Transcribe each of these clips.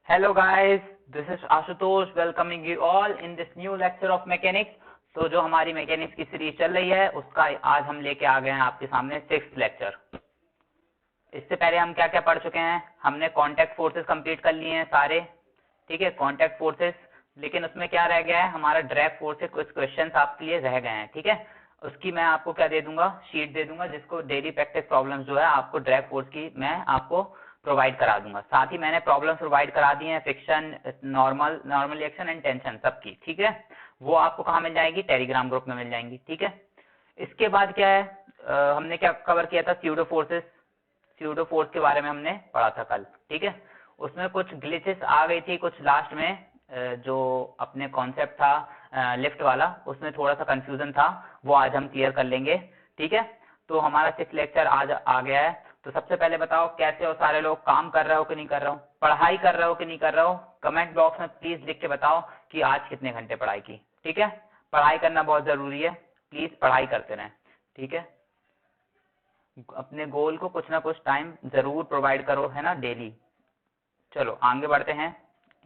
Hello guys, this is Ashutosh welcoming you all in this new lecture of mechanics. तो जो हमारी mechanics की series चल रही है उसका आज हम लेके आ गए हैं आपके सामने 6th लेक्चर। इससे पहले हम क्या क्या पढ़ चुके हैं, हमने कॉन्टैक्ट फोर्सेस कंप्लीट कर लिए हैं सारे, ठीक है, कॉन्टैक्ट फोर्सेस। लेकिन उसमें क्या रह गया है, हमारा ड्रैग फोर्स से कुछ क्वेश्चंस आपके लिए रह गए हैं, ठीक है। उसकी मैं आपको क्या दे दूंगा, शीट दे दूंगा, जिसको डेली प्रैक्टिस प्रॉब्लम्स जो है आपको ड्रैग फोर्स की मैं आपको प्रोवाइड करा दूंगा। साथ ही मैंने प्रॉब्लम्स प्रोवाइड करा दी हैं, friction, normal reaction and tension सबकी, ठीक है। वो आपको कहाँ मिल जाएगी, टेलीग्राम ग्रुप में मिल जाएंगी, ठीक है। इसके बाद क्या है, हमने क्या कवर किया था, स्यूडो फोर्सेस, स्यूडो फोर्स के बारे में हमने पढ़ा था कल, ठीक है। उसमें कुछ ग्लिचेस आ गई थी कुछ लास्ट में, जो अपने कॉन्सेप्ट था लिफ्ट वाला, उसमें थोड़ा सा कंफ्यूजन था, वो आज हम क्लियर कर लेंगे, ठीक है। तो हमारा 6th लेक्चर आज आ गया है। तो सबसे पहले बताओ कैसे हो सारे लोग, काम कर रहे हो कि नहीं कर रहे हो, पढ़ाई कर रहे हो कि नहीं कर रहे हो। कमेंट बॉक्स में प्लीज लिख के बताओ कि आज कितने घंटे पढ़ाई की, ठीक है। पढ़ाई करना बहुत जरूरी है, प्लीज पढ़ाई करते रहें, ठीक है। अपने गोल को कुछ ना कुछ टाइम जरूर प्रोवाइड करो, है ना, डेली। चलो आगे बढ़ते हैं,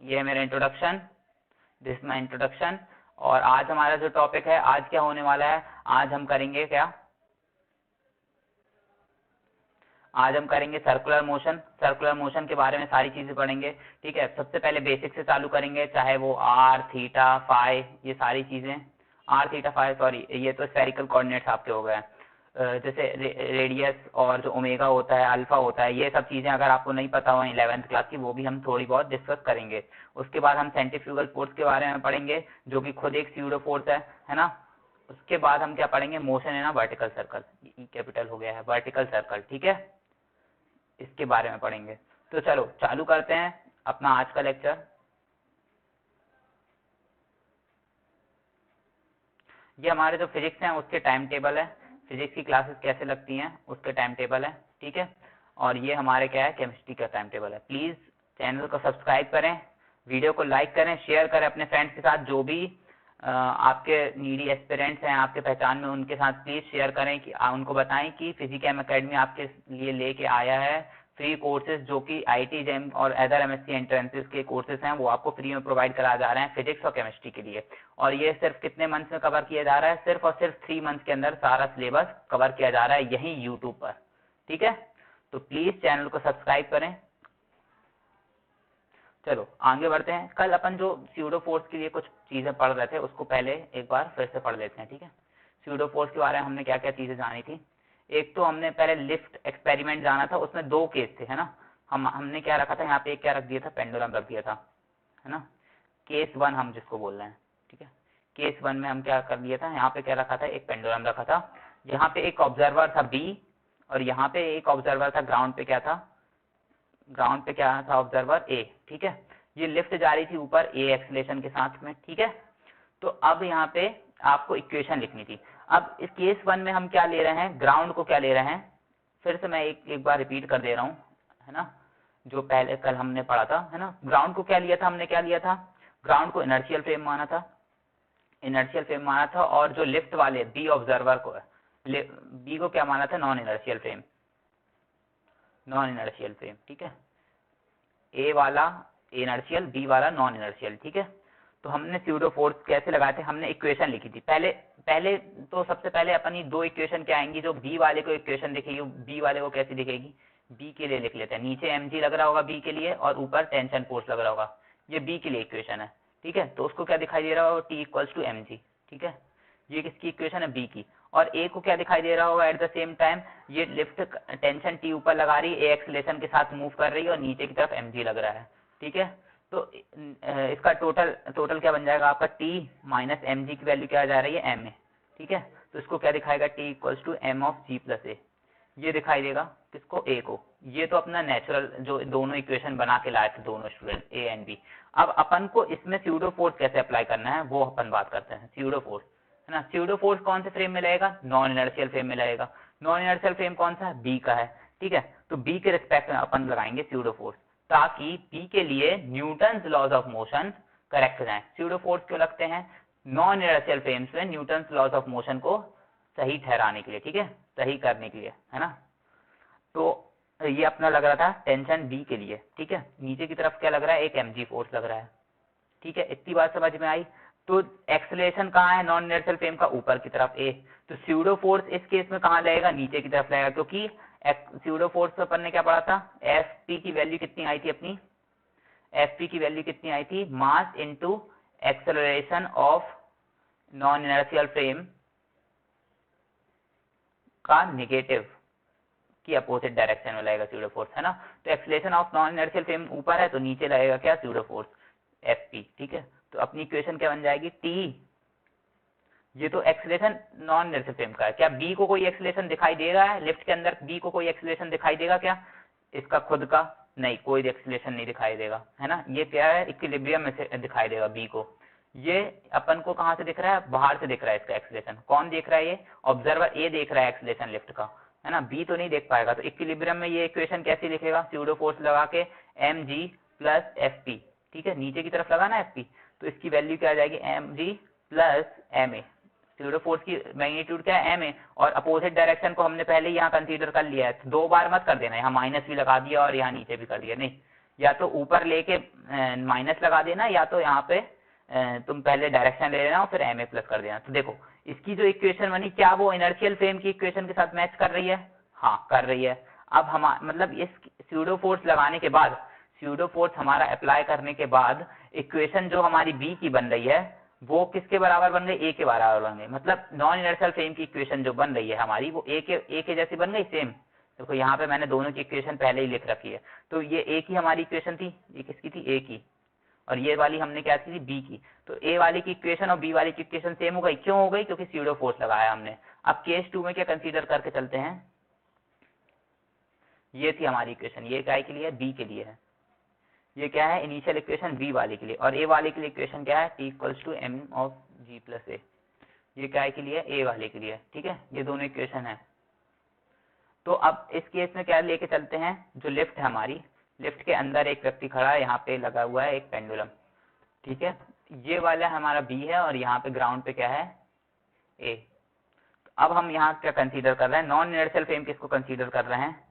ये है मेरा इंट्रोडक्शन, दिस माई इंट्रोडक्शन। और आज हमारा जो टॉपिक है, आज क्या होने वाला है, आज हम करेंगे क्या, आज हम करेंगे सर्कुलर मोशन। सर्कुलर मोशन के बारे में सारी चीजें पढ़ेंगे, ठीक है। सबसे पहले बेसिक से चालू करेंगे, चाहे वो आर थीटा फाई, ये सारी चीजें, आर थीटा फाई, सॉरी ये तो स्फेरिकल कोऑर्डिनेट्स आपके हो गए, जैसे रेडियस और जो ओमेगा होता है, अल्फा होता है, ये सब चीजें अगर आपको नहीं पता हो 11th क्लास की, वो भी हम थोड़ी बहुत डिस्कस करेंगे। उसके बाद हम सेंट्रीफ्यूगल फोर्स के बारे में पढ़ेंगे, जो कि खुद एक स्यूडो फोर्स है ना। उसके बाद हम क्या पढ़ेंगे, motion in a vertical circle, E capital हो गया है, वर्टिकल सर्कल, ठीक है, इसके बारे में पढ़ेंगे। तो चलो चालू करते हैं अपना आज का लेक्चर। ये हमारे जो फिजिक्स हैं उसके टाइम टेबल है, फिजिक्स की क्लासेस कैसे लगती हैं उसके टाइम टेबल है, ठीक है। और ये हमारे क्या है, केमिस्ट्री का टाइम टेबल है। प्लीज चैनल को सब्सक्राइब करें, वीडियो को लाइक करें, शेयर करें अपने फ्रेंड्स के साथ, जो भी आपके नीडी एस्पिरेंट्स हैं आपके पहचान में, उनके साथ प्लीज शेयर करें, कि उनको बताएं कि फिजिकैम एकेडमी आपके लिए लेके आया है फ्री कोर्सेज, जो कि आईटी जेम और अदर एमएससी एंट्रेंसेस के कोर्सेज हैं, वो आपको फ्री में प्रोवाइड कराया जा रहे हैं फिजिक्स और केमिस्ट्री के लिए। और ये सिर्फ कितने मंथ्स में कवर किया जा रहा है, सिर्फ और सिर्फ 3 मंथ्स के अंदर सारा सिलेबस कवर किया जा रहा है यही यूट्यूब पर, ठीक है। तो प्लीज चैनल को सब्सक्राइब करें। चलो आगे बढ़ते हैं। कल अपन जो स्यूडो फोर्स के लिए कुछ चीजें पढ़ रहे थे, उसको पहले एक बार फिर से पढ़ लेते हैं, ठीक है। स्यूडो फोर्स के बारे में हमने क्या क्या चीजें जानी थी। एक तो हमने पहले लिफ्ट एक्सपेरिमेंट जाना था, उसमें 2 केस थे, है ना। हमने क्या रखा था, यहाँ पे एक क्या रख दिया था, पेंडुलम रख दिया था, है ना। केस 1 हम जिसको बोल रहे हैं, ठीक है। केस 1 में हम क्या कर दिया था, यहाँ पे क्या रखा था, एक पेंडुलम रखा था, यहाँ पे एक ऑब्जर्वर था बी, और यहाँ पे एक ऑब्जर्वर था ग्राउंड पे, क्या था, ग्राउंड पे क्या था, ऑब्जर्वर ए, ठीक है। ये लिफ्ट जा रही थी ऊपर ए एक्सलेशन के साथ में, ठीक है। तो अब यहाँ पे आपको इक्वेशन लिखनी थी। अब इस केस 1 में हम क्या ले रहे हैं, ग्राउंड को क्या ले रहे हैं, फिर से मैं एक बार रिपीट कर दे रहा हूँ, है ना, जो पहले कल हमने पढ़ा था, है ना। ग्राउंड को क्या लिया था, हमने क्या लिया था, ग्राउंड को इनर्शियल फ्रेम माना था, इनर्शियल फ्रेम माना था। और जो लिफ्ट वाले बी ऑब्जर्वर को, बी को क्या माना था, non inertial frame, non inertial frame, ठीक है। ए वाला इनर्शियल, बी वाला नॉन इनर्शियल, ठीक है। तो हमने स्यूडो फोर्स कैसे लगाए थे, हमने इक्वेशन लिखी थी पहले। पहले तो सबसे पहले अपनी 2 इक्वेशन क्या आएंगी, जो बी वाले को इक्वेशन दिखेगी, बी वाले को कैसी दिखेगी, बी के लिए लिख लेते हैं, नीचे mg लग रहा होगा बी के लिए, और ऊपर टेंशन फोर्स लग रहा होगा, ये बी के लिए इक्वेशन है, ठीक है। तो उसको क्या दिखाई दे रहा होगा, T इक्वल्स टू mg, ठीक है। ये किसकी इक्वेशन है, बी की। और ए को क्या दिखाई दे रहा होगा, एट द सेम टाइम ये लिफ्ट टेंशन टी ऊपर लगा रही है, ए एक्सलेशन के साथ मूव कर रही है, और नीचे की तरफ mg लग रहा है, ठीक है। तो इसका टोटल क्या बन जाएगा आपका, t माइनस mg की वैल्यू क्या जा रही है, ma, ठीक है। तो इसको क्या दिखाएगा, t equals to m of g plus ए, ये दिखाई देगा किसको, a को। ये तो अपना नेचुरल जो दोनों इक्वेशन बना के लाए थे दोनों स्टूडेंट, a एंड b। अब अपन को इसमें स्यूडो फोर्स कैसे अप्लाई करना है वो अपन बात करते हैं। स्यूडो फोर्स, है ना, स्यूडो फोर्स कौन से फ्रेम में लगेगा, नॉन इनर्शियल फ्रेम में लगेगा। नॉन इनर्शियल फ्रेम कौन सा है, बी का है, ठीक है। तो बी के रिस्पेक्ट में अपन लगाएंगे स्यूडो फोर्स, ताकि बी के लिए Newton's laws of motion correct हो जाए। स्यूडो फोर्स क्यों लगते हैं, नॉन इनर्शियल फ्रेम्स में न्यूटन्स लॉज ऑफ मोशन को सही ठहराने के लिए, ठीक है, सही करने के लिए, है ना। तो ये अपना लग रहा था टेंशन बी के लिए, ठीक है। नीचे की तरफ क्या लग रहा है, एक mg फोर्स लग रहा है, ठीक है। इतनी बात समझ में आई। तो एक्सेलरेशन कहाँ है नॉन इनर्शियल फ्रेम का, ऊपर की तरफ ए। तो स्यूडो फोर्स इस केस में कहाँ लगेगा, नीचे की तरफ लगेगा, क्योंकि स्यूडो फोर्स पे अपन ने क्या पढ़ा था, एफ पी की वैल्यू कितनी आई थी अपनी, एफ पी की वैल्यू कितनी आई थी, मास into acceleration of non inertial frame का नेगेटिव की अपोजिट डायरेक्शन में लगेगा स्यूडो फोर्स, है ना। तो acceleration of non inertial frame ऊपर है तो नीचे लगेगा क्या, स्यूडो फोर्स एफ पी, ठीक है। तो अपनी इक्वेशन क्या बन जाएगी, टी, ये तो एक्सेलरेशन नॉन इनर्शियल फ्रेम का है। क्या बी को कोई एक्सेलरेशन दिखाई दे रहा है, लिफ्ट के अंदर बी को कोई एक्सेलरेशन दिखाई देगा क्या, इसका खुद का नहीं, कोई एक्सेलरेशन नहीं दिखाई देगा, है ना। ये क्या है, इक्विलिब्रियम में से दिखाई देगा बी को। ये अपन को कहाँ से दिख रहा है, बाहर से दिख रहा है इसका एक्सेलरेशन। कौन देख रहा है, ये ऑब्जर्वर ए देख रहा है एक्सेलरेशन लिफ्ट का, है ना, बी तो नहीं देख पाएगा। तो इक्विलिब्रियम में ये इक्वेशन कैसे लिखेगा, स्यूडो फोर्स लगा के m g plus f p, ठीक है, नीचे की तरफ लगा ना एफ पी, तो इसकी वैल्यू क्या आ जाएगी, m g plus m a. Pseudo force की मैग्नीट्यूड क्या है, एम ए, और अपोजिट डायरेक्शन को हमने पहले यहाँ कंसीडर कर लिया है। दो बार मत कर देना, यहाँ माइनस भी लगा दिया और यहाँ नीचे भी कर दिया, नहीं, या तो ऊपर लेके माइनस लगा देना, या तो यहाँ पे तुम पहले डायरेक्शन ले लेना और फिर एम ए प्लस कर देना। तो देखो इसकी जो इक्वेशन बनी, क्या वो इनर्शियल फ्रेम की इक्वेशन के साथ मैच कर रही है, हाँ कर रही है। अब हम मतलब इस स्यूडो फोर्स लगाने के बाद, स्यूडो फोर्स हमारा अप्लाई करने के बाद इक्वेशन जो हमारी बी की बन रही है वो किसके बराबर बन गई, ए के बराबर बन गई। मतलब नॉन इनर्शियल फ्रेम की इक्वेशन जो बन रही है हमारी वो ए के जैसी बन गई, सेम। देखो यहाँ पे मैंने दोनों की इक्वेशन पहले ही लिख रखी है। तो ये ए की हमारी इक्वेशन थी, ये किसकी थी, ए की, और ये वाली हमने क्या की थी, बी की। तो ए वाली की इक्वेशन और बी वाली की इक्वेशन सेम हो गई, क्यों हो गई, क्योंकि स्यूडो फोर्स लगाया हमने। अब केस 2 में क्या कंसीडर करके चलते हैं, ये थी हमारी इक्वेशन, ये क्या के लिए है, बी के लिए है। ये क्या है, इनिशियल इक्वेशन बी वाले के लिए, और ए वाले के लिए इक्वेशन क्या है, T equals to M of G plus ए। ये क्या के लिए, ए वाले के लिए, ठीक है, ये दोनों इक्वेशन है। तो अब इस केस में क्या लेके चलते हैं, जो लिफ्ट है हमारी, लिफ्ट के अंदर एक व्यक्ति खड़ा है, यहाँ पे लगा हुआ है एक पेंडुलम, ठीक है। ये वाला हमारा बी है और यहाँ पे ग्राउंड पे क्या है, ए। अब हम यहाँ क्या कंसीडर कर रहे हैं, नॉन इनर्शियल फ्रेम किसको कंसीडर कर रहे हैं,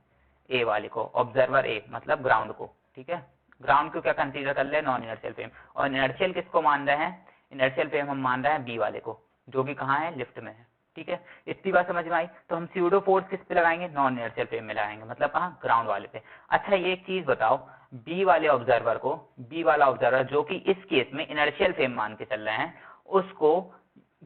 ए वाले को, ऑब्जर्वर ए मतलब ग्राउंड को, ठीक है। ग्राउंड को क्या कंसीडर कर रहे हैं, नॉन इनर्शियल फ्रेम। और इनर्शियल किसको मान रहे हैं, इनर्शियल फ्रेम हम मान रहे हैं बी वाले को, जो भी कहाँ है, लिफ्ट में है, ठीक है। इतनी बात समझ में आई। तो हम स्यूडो फोर्स किस पे लगाएंगे, नॉन इनर्शियल फ्रेम में लगाएंगे, मतलब कहाँ, ग्राउंड वाले पे। अच्छा ये एक चीज बताओ, बी वाले ऑब्जर्वर को, बी वाला ऑब्जर्वर जो कि इस केस में इनर्शियल फ्रेम मान के चल रहे हैं, उसको,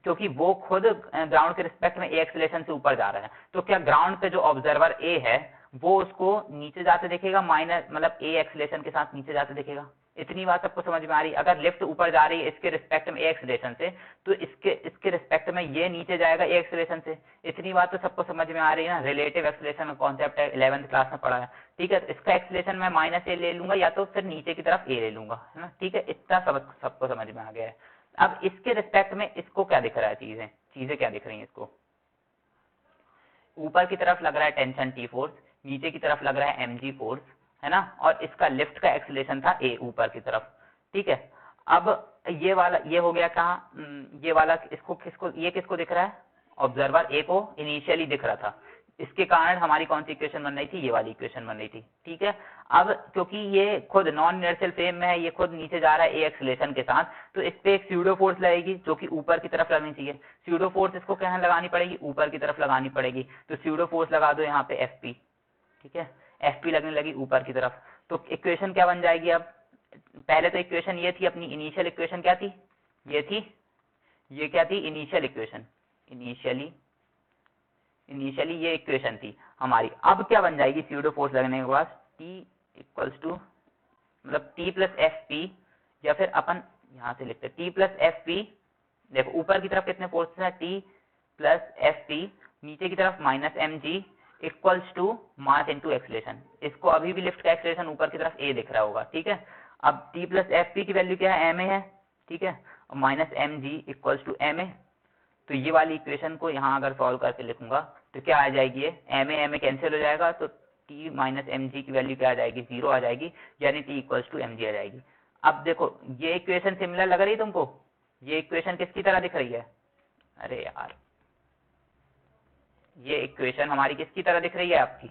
क्योंकि वो खुद ग्राउंड के रिस्पेक्ट में ए एक्सेलरेशन से ऊपर जा रहा है, तो क्या ग्राउंड पे जो ऑब्जर्वर ए है वो उसको नीचे जाते देखेगा, माइनस मतलब ए एक्सेलरेशन के साथ नीचे जाते देखेगा। इतनी बात सबको समझ में आ रही है। अगर लिफ्ट ऊपर जा रही है इसके रिस्पेक्ट में ए एक्सेलरेशन से, तो इसके रिस्पेक्ट में ये नीचे जाएगा ए एक्सेलरेशन से। इतनी बात तो सबको समझ में आ रही है ना, रिलेटिव एक्सेलरेशन का कॉन्सेप्ट है, 11th क्लास में पढ़ा है, ठीक है। तो इसका एक्सेलरेशन मैं माइनस ए ले लूंगा या तो फिर नीचे की तरफ ए ले लूंगा, है ना, ठीक है। इतना सबको समझ में आ गया है। अब इसके रिस्पेक्ट में इसको क्या दिख रहा है, चीजें क्या दिख रही है इसको, ऊपर की तरफ लग रहा है टेंशन टी फोर्स, नीचे की तरफ लग रहा है mg फोर्स, है ना, और इसका लिफ्ट का एक्सेलरेशन था a ऊपर की तरफ, ठीक है। अब ये वाला ये हो गया कहाँ, ये वाला किसको दिख रहा है, ऑब्जर्वर a को इनिशियली दिख रहा था, इसके कारण हमारी कौन सी इक्वेशन बन रही थी, ये वाली इक्वेशन बन रही थी, ठीक है। अब क्योंकि ये खुद नॉन इनर्शियल फ्रेम में है, ये खुद नीचे जा रहा है ए एक्सेलरेशन के साथ, तो इस पे एक स्यूडो फोर्स लगेगी जो कि ऊपर की तरफ लगनी चाहिए। स्यूडो फोर्स इसको कहाँ लगानी पड़ेगी, ऊपर की तरफ लगानी पड़ेगी। तो स्यूडो फोर्स लगा दो यहाँ पे एफ पी, ठीक है, एफ पी लगने लगी ऊपर की तरफ। तो इक्वेशन क्या बन जाएगी, अब पहले तो इक्वेशन ये थी अपनी, इनिशियल इक्वेशन क्या थी, ये थी, ये क्या थी, इनिशियल इक्वेशन, इनिशियली ये इक्वेशन थी हमारी। अब क्या बन जाएगी, स्यूडो फोर्स लगने के बाद टी इक्वल्स टू मतलब टी प्लस एफ पी, या फिर अपन यहाँ से लिखते टी प्लस एफ पी। देखो ऊपर की तरफ कितने फोर्सेस है, टी प्लस एफ पी, नीचे की तरफ minus m g equals to mass into acceleration. इसको अभी भी लिफ्ट का एक्सेलरेशन ऊपर की तरफ ए दिख रहा होगा, ठीक है। अब टी प्लस एफ पी की वैल्यू क्या है, एम ए है, ठीक है, और minus m g equals to m a. तो ये वाली इक्वेशन को यहाँ अगर सॉल्व करके लिखूंगा तो क्या आ जाएगी, ये एम ए कैंसिल हो जाएगा, तो टी माइनस एम जी की वैल्यू क्या आ जाएगी, 0 आ जाएगी, यानी T equals to M G आ जाएगी। अब देखो ये इक्वेशन सिमिलर लग रही है तुमको, ये इक्वेशन किसकी तरह दिख रही है, अरे यार ये इक्वेशन हमारी किसकी तरह दिख रही है आपकी,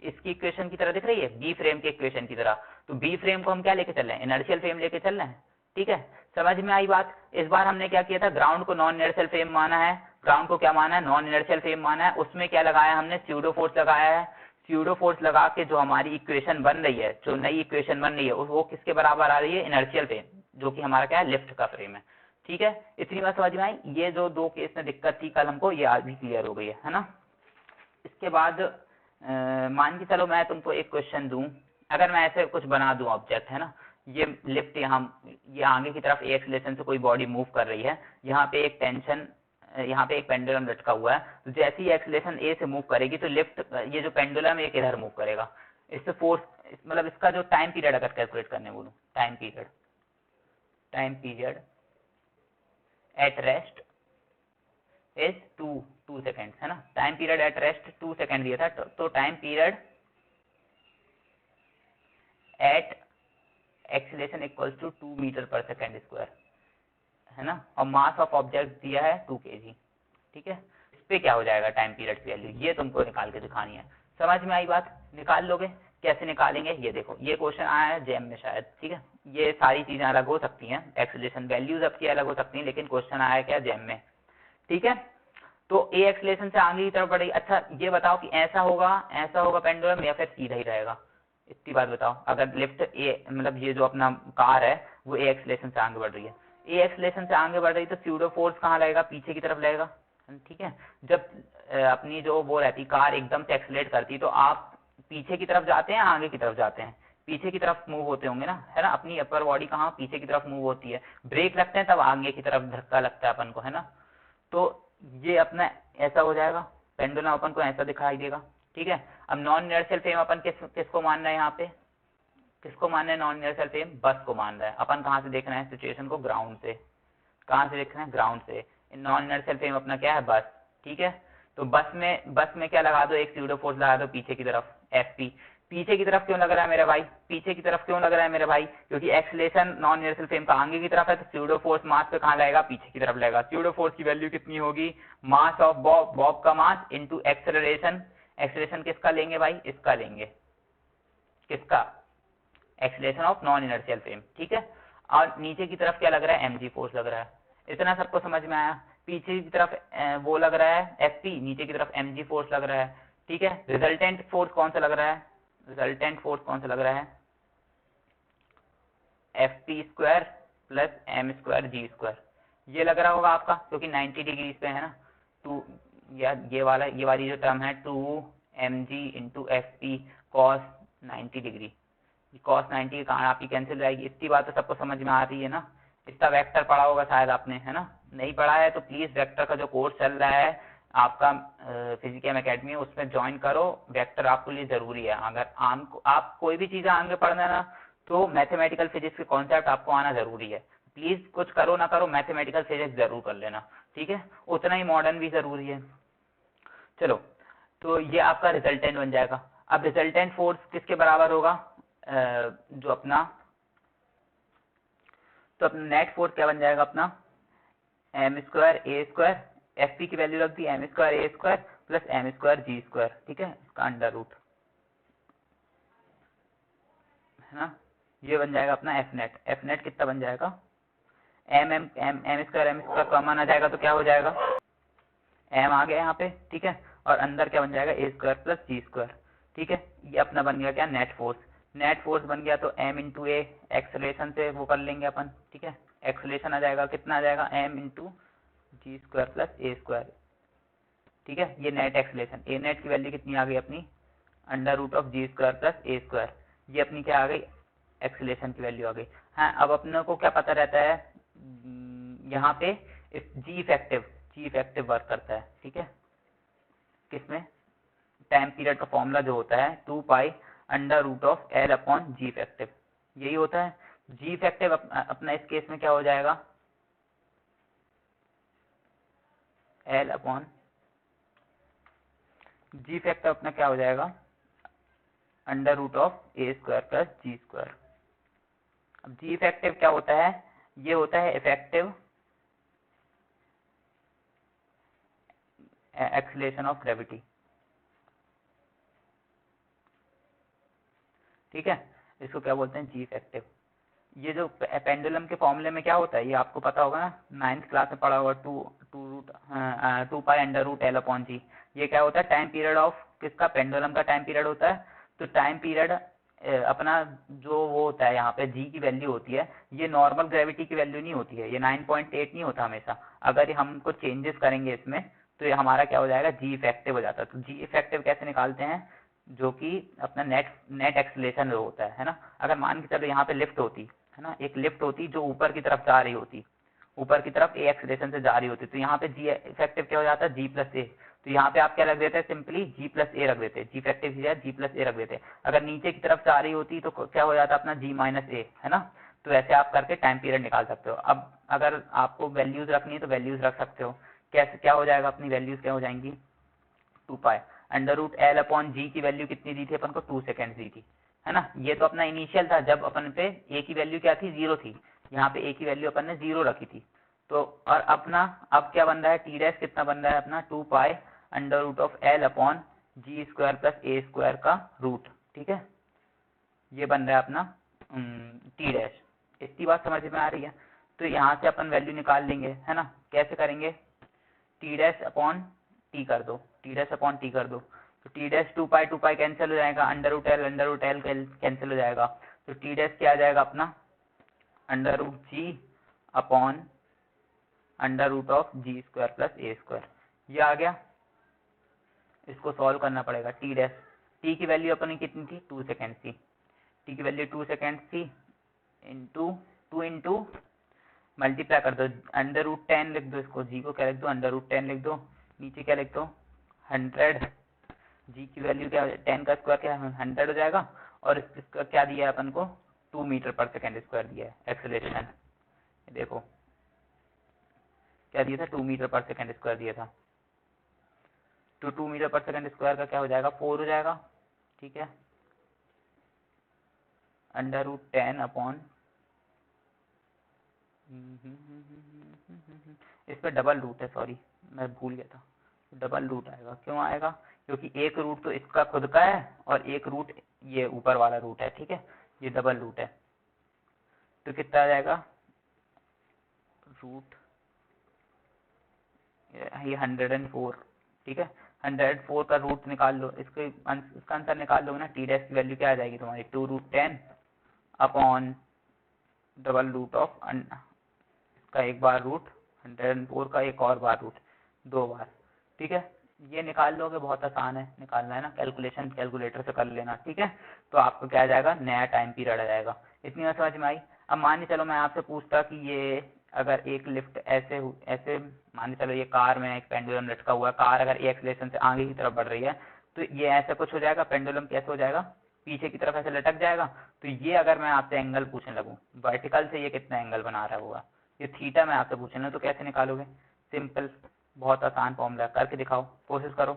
इसकी इक्वेशन की तरह दिख रही है, बी फ्रेम के इक्वेशन की तरह। तो बी फ्रेम को हम क्या लेके चल रहे हैं, इनर्शियल फ्रेम लेके चल रहे हैं, ठीक है। समझ में आई बात। इस बार हमने क्या किया था, ग्राउंड को नॉन इनर्शियल फ्रेम माना है, ग्राउंड को क्या माना है, नॉन इनर्शियल फ्रेम माना है। उसमें क्या लगाया हमने, स्यूडो फोर्स लगाया है। स्यूडो फोर्स लगा के जो हमारी इक्वेशन बन रही है, जो नई इक्वेशन बन रही है, वो किसके बराबर आ रही है, इनर्शियल फ्रेम, जो कि हमारा क्या है, लिफ्ट का फ्रेम है, ठीक है। इतनी बात समझ में आई। ये जो दो केस में दिक्कत थी कल हमको, ये आज भी क्लियर हो गई है ना। इसके बाद मान के चलो मैं तुमको एक क्वेश्चन दूं, अगर मैं ऐसे कुछ बना दूं ऑब्जेक्ट, है ना, ये लिफ्ट यहाँ, ये आगे की तरफ ए एक्सीलरेशन से कोई बॉडी मूव कर रही है, यहाँ पे एक टेंशन, यहाँ पे एक पेंडुलम लटका हुआ है, तो जैसे ही एक्सीलरेशन ए से मूव करेगी तो लिफ्ट, ये जो पेंडुलम एक इधर मूव करेगा। इससे फोर्स, मतलब इसका जो टाइम पीरियड अगर कैलकुलेट करने बोलूं, time period at rest is 2 seconds, है ना। Time period at rest 2 second दिया था, तो time period at acceleration equals to 2 metre per second square, है ना। और मास ऑफ ऑब्जेक्ट दिया है 2 kg, ठीक है। इस पे क्या हो जाएगा टाइम पीरियड की वैल्यू, ये तुमको निकाल के दिखानी है। समझ में आई बात, निकाल लोगे, कैसे निकालेंगे ये देखो। ये क्वेश्चन आया है जेम में शायद, ठीक है। ये सारी चीजें अलग हो सकती हैं, एक्सीलरेशन वैल्यूज आपकी अलग हो सकती हैं, लेकिन क्वेश्चन आया क्या जेम में, ठीक है। तो ए एक्सीलरेशन से आगे की तरफ बढ़ेगी। अच्छा ये बताओ कि ऐसा होगा पेंडुलम, या फिर सीधा ही रहेगा, इतनी बात बताओ। अगर लिफ्ट ए, मतलब ये जो अपना कार है वो ए एक्सीलरेशन से आगे बढ़ रही है, ए एक्सीलरेशन से आगे बढ़ रही, तो स्यूडो फोर्स कहाँ लगेगा, पीछे की तरफ लगेगा, ठीक है। जब अपनी जो वो रहती कार एकदम से एक्सीलरेट करती, तो आप पीछे की तरफ जाते हैं, आगे की तरफ जाते हैं, पीछे की तरफ मूव होते होंगे ना, है ना। अपनी अपर बॉडी कहाँ, पीछे की तरफ मूव होती है। ब्रेक लगते हैं तब आगे की तरफ धक्का लगता है अपन को, है ना। तो ये अपना ऐसा हो जाएगा, पेंडुलम अपन को ऐसा दिखाई देगा, ठीक है। अब नॉन इनर्शियल फ्रेम अपन किसको मान रहे हैं, यहाँ पे किसको मान रहे हैं, नॉन इनर्शियल फ्रेम बस को मान रहा है। अपन कहाँ से देख रहे हैं सिचुएशन को, ग्राउंड से। कहाँ से देख रहे हैं, ग्राउंड से। नॉन इनर्शियल फ्रेम अपना क्या है, बस, ठीक है। तो बस में क्या लगा दो, एक स्यूडो फोर्स लगा दो पीछे की तरफ, एफ पीछे की तरफ क्यों लग रहा है मेरे भाई, पीछे की तरफ क्यों लग रहा है मेरे भाई, क्योंकि एक्सीलरेशन नॉन इनर्शियल फ्रेम का आगे की तरफ है, तो स्यूडो फोर्स मास पे कहाँ लगेगा, पीछे की तरफ लगेगा। स्यूडो फोर्स की वैल्यू कितनी होगी, मास ऑफ बॉब का मास इनटू एक्सेलरेशन। एक्सेलरेशन किसका लेंगे भाई, इसका लेंगे, किसका, acceleration of non inertial frame, ठीक है। और नीचे की तरफ क्या लग रहा है, एमजी फोर्स लग रहा है। इतना सबको समझ में आया। पीछे की तरफ वो लग रहा है एफ पी, नीचे की तरफ एमजी फोर्स लग रहा है, ठीक है। रिजल्टेंट फोर्स कौन सा लग रहा है, रिजल्टेंट फोर्स कौन सा लग रहा है, F P square plus M square G square, ये लग रहा होगा आपका, क्योंकि 90 डिग्री पे है ना। टू, या ये वाली जो टर्म है 2 mg into F P cos 90 degree, cos 90 के कारण आपकी कैंसिल जाएगी। इतनी बात तो सबको समझ में आ रही है ना। इसका वेक्टर पढ़ा होगा शायद आपने, है ना। नहीं पढ़ा है तो प्लीज वेक्टर का जो कोर्स चल रहा है आपका फिजिक्स एकेडमी, उसमें ज्वाइन करो। वेक्टर आपके लिए जरूरी है। अगर आप कोई भी चीजें आगे पढ़ना ना, तो मैथमेटिकल फिजिक्स के कॉन्सेप्ट आपको आना जरूरी है। प्लीज कुछ करो ना करो, मैथमेटिकल फिजिक्स जरूर कर लेना, ठीक है। उतना ही मॉडर्न भी जरूरी है। चलो, तो ये आपका रिजल्टेंट बन जाएगा। अब रिजल्टेंट फोर्स किसके बराबर होगा, जो अपना, तो अपना नेट फोर्स क्या बन जाएगा अपना, एम स्क्वायर ए स्क्वायर, एफ पी की वैल्यू रख दी एम स्क्वायर ए square plus M square G square, ठीक है, इसका अंडर रूट, है ना। ये बन जाएगा अपना एफ नेट। एफ नेट कितना बन जाएगा, एम स्क्वायर कॉमन आ जाएगा तो क्या हो जाएगा, एम आ गया यहाँ पे, ठीक है। और अंदर क्या बन जाएगा, ए स्क्वायर प्लस जी स्क्वायर, ठीक है। ये अपना बन गया क्या, नेट फोर्स। नेट फोर्स बन गया तो एम इंटू ए, एक्सलेशन से वो कर लेंगे अपन, ठीक है। एक्सलेशन आ जाएगा, कितना आ जाएगा, m into g square plus a square, ठीक है। ये नेट एक्सलेशन, ए नेट की वैल्यू कितनी आ गई अपनी, under root of g square plus a square. ये अपनी क्या आ गई, एक्सलेशन की वैल्यू आ गई। हाँ, अब अपने को क्या पता रहता है, यहाँ पे जी इफेक्टिव वर्क करता है, ठीक है। किसमें, टाइम पीरियड का फॉर्मूला जो होता है 2 pi under root of l upon g effective, यही होता है। जी इफेक्टिव अपना इस केस में क्या हो जाएगा, एल अपॉन जी इफेक्टिव अपना क्या हो जाएगा, under root of a square plus g square. अब जी इफेक्टिव क्या होता है, ये होता है इफेक्टिव एक्सीलरेशन ऑफ ग्रेविटी, ठीक है, इसको क्या बोलते हैं, जी इफेक्टिव। ये जो पेंडुलम के फॉर्मूले में क्या होता है ये आपको पता होगा ना, 9th क्लास में पढ़ा होगा, 2 pi under root L upon G. ये क्या होता है, टाइम पीरियड ऑफ किसका, पेंडुलम का टाइम पीरियड होता है। तो टाइम पीरियड अपना जो वो होता है यहाँ पे जी की वैल्यू होती है, ये नॉर्मल ग्रेविटी की वैल्यू नहीं होती है, ये 9.8 नहीं होता हमेशा। अगर हम कुछ चेंजेस करेंगे इसमें तो ये हमारा क्या हो जाएगा, जी इफेक्टिव हो जाता है। तो जी इफेक्टिव कैसे निकालते हैं, जो कि अपना नेट एक्सलेशन होता है ना। अगर मान के चलो यहाँ पे लिफ्ट होती है ना, एक लिफ्ट होती जो ऊपर की तरफ जा रही होती, ऊपर की तरफ ए एक्सलेशन से जा रही होती, तो यहाँ पे जी इफेक्टिव क्या हो जाता है, जी प्लस ए। तो यहाँ पे आप क्या रख देते हैं, सिंपली जी प्लस ए रख देते हैं, जी इफेक्टिव जी प्लस ए रख देते हैं। अगर नीचे की तरफ जा रही होती तो क्या हो जाता अपना जी माइनस ए, है ना। तो ऐसे आप करके टाइम पीरियड निकाल सकते हो। अब अगर आपको वैल्यूज रखनी है तो वैल्यूज रख सकते हो। कैसे क्या हो जाएगा, अपनी वैल्यूज क्या हो जाएंगी, 2 pi under root L upon G की वैल्यू कितनी दी थी अपन को, 2 सेकेंड दी थी, है ना। ये तो अपना इनिशियल था जब अपन पे ए की वैल्यू क्या थी, 0 थी। यहाँ पे ए की वैल्यू अपन ने 0 रखी थी। तो और अपना अब क्या बन रहा है, टी डैश कितना बन रहा है अपना, 2 pi under root of l upon g square plus a square का रूट। ठीक है, ये बन रहा है अपना टी डैश। इतनी बात समझ में आ रही है। तो यहाँ से अपन वैल्यू निकाल लेंगे, है ना। कैसे करेंगे, टी डैश अपॉन टी कर दो, टी डैश अपॉन टी कर दो। तो टी डैश 2 पाई कैंसिल हो जाएगा, अंडर रूट एल कैंसिल हो जाएगा। तो टी डैश क्या आ जाएगा अपना, under root g upon under root of g square plus a square. ये आ गया। इसको सॉल्व करना पड़ेगा। टी डैश, टी की वैल्यू अपनी कितनी थी, 2 सेकेंड थी, टी की वैल्यू 2 सेकेंड थी, इंटू 2 इंटू मल्टीप्लाई कर दो, अंडर रूट 10 लिख दो, इसको जी को क्या लिख दो, अंडर रूट 10 लिख दो, नीचे क्या लिख दो 100, जी की वैल्यू क्या, 10 का स्क्वायर क्या 100 हो जाएगा। और इसका क्या दिया है अपन को, 2 मीटर पर सेकेंड स्क्वायर दिया है एक्सेलरेशन। देखो क्या दिया था, 2 मीटर पर सेकेंड स्क्वायर दिया था। तो 2 मीटर पर सेकेंड स्क्वायर का क्या हो जाएगा, 4 हो जाएगा। ठीक है, अंडर रूट 10 अपॉन, इस पर डबल रूट है, सॉरी मैं भूल गया था, डबल रूट आएगा। क्यों आएगा, क्योंकि एक रूट तो इसका खुद का है और एक रूट ये ऊपर वाला रूट है। ठीक है, ये डबल रूट है। तो कितना आ जाएगा, रूट ये 104। ठीक है, 104 का रूट निकाल लो, इसका आंसर निकाल लो ना। टी डैश की वैल्यू क्या आ जाएगी तुम्हारी, 2 root 10 upon double root of का एक बार रूट, 104 का एक और बार रूट, 2 बार। ठीक है, ये निकाल लोगे, बहुत आसान है निकालना, है ना। कैलकुलेशन कैलकुलेटर से कर लेना। ठीक है, तो आपको क्या आ जाएगा, नया टाइम पीरियड आ जाएगा। इतनी बात समझ में आई। अब मान के चलो मैं आपसे पूछता कि ये अगर एक लिफ्ट ऐसे मान के चलो ये कार में एक पेंडुलम लटका हुआ है, कार अगर ए एक्सेलरेशन से आगे की तरफ बढ़ रही है तो ये ऐसा कुछ हो जाएगा, पेंडुलम कैसे हो जाएगा, पीछे की तरफ ऐसे लटक जाएगा। तो ये अगर मैं आपसे एंगल पूछने लगूँ वर्टिकल से, ये कितना एंगल बना रहा होगा, ये थीटा मैं आपसे पूछना, तो कैसे निकालोगे, सिंपल, बहुत आसान फॉर्मूला, करके दिखाओ, कोशिश करो।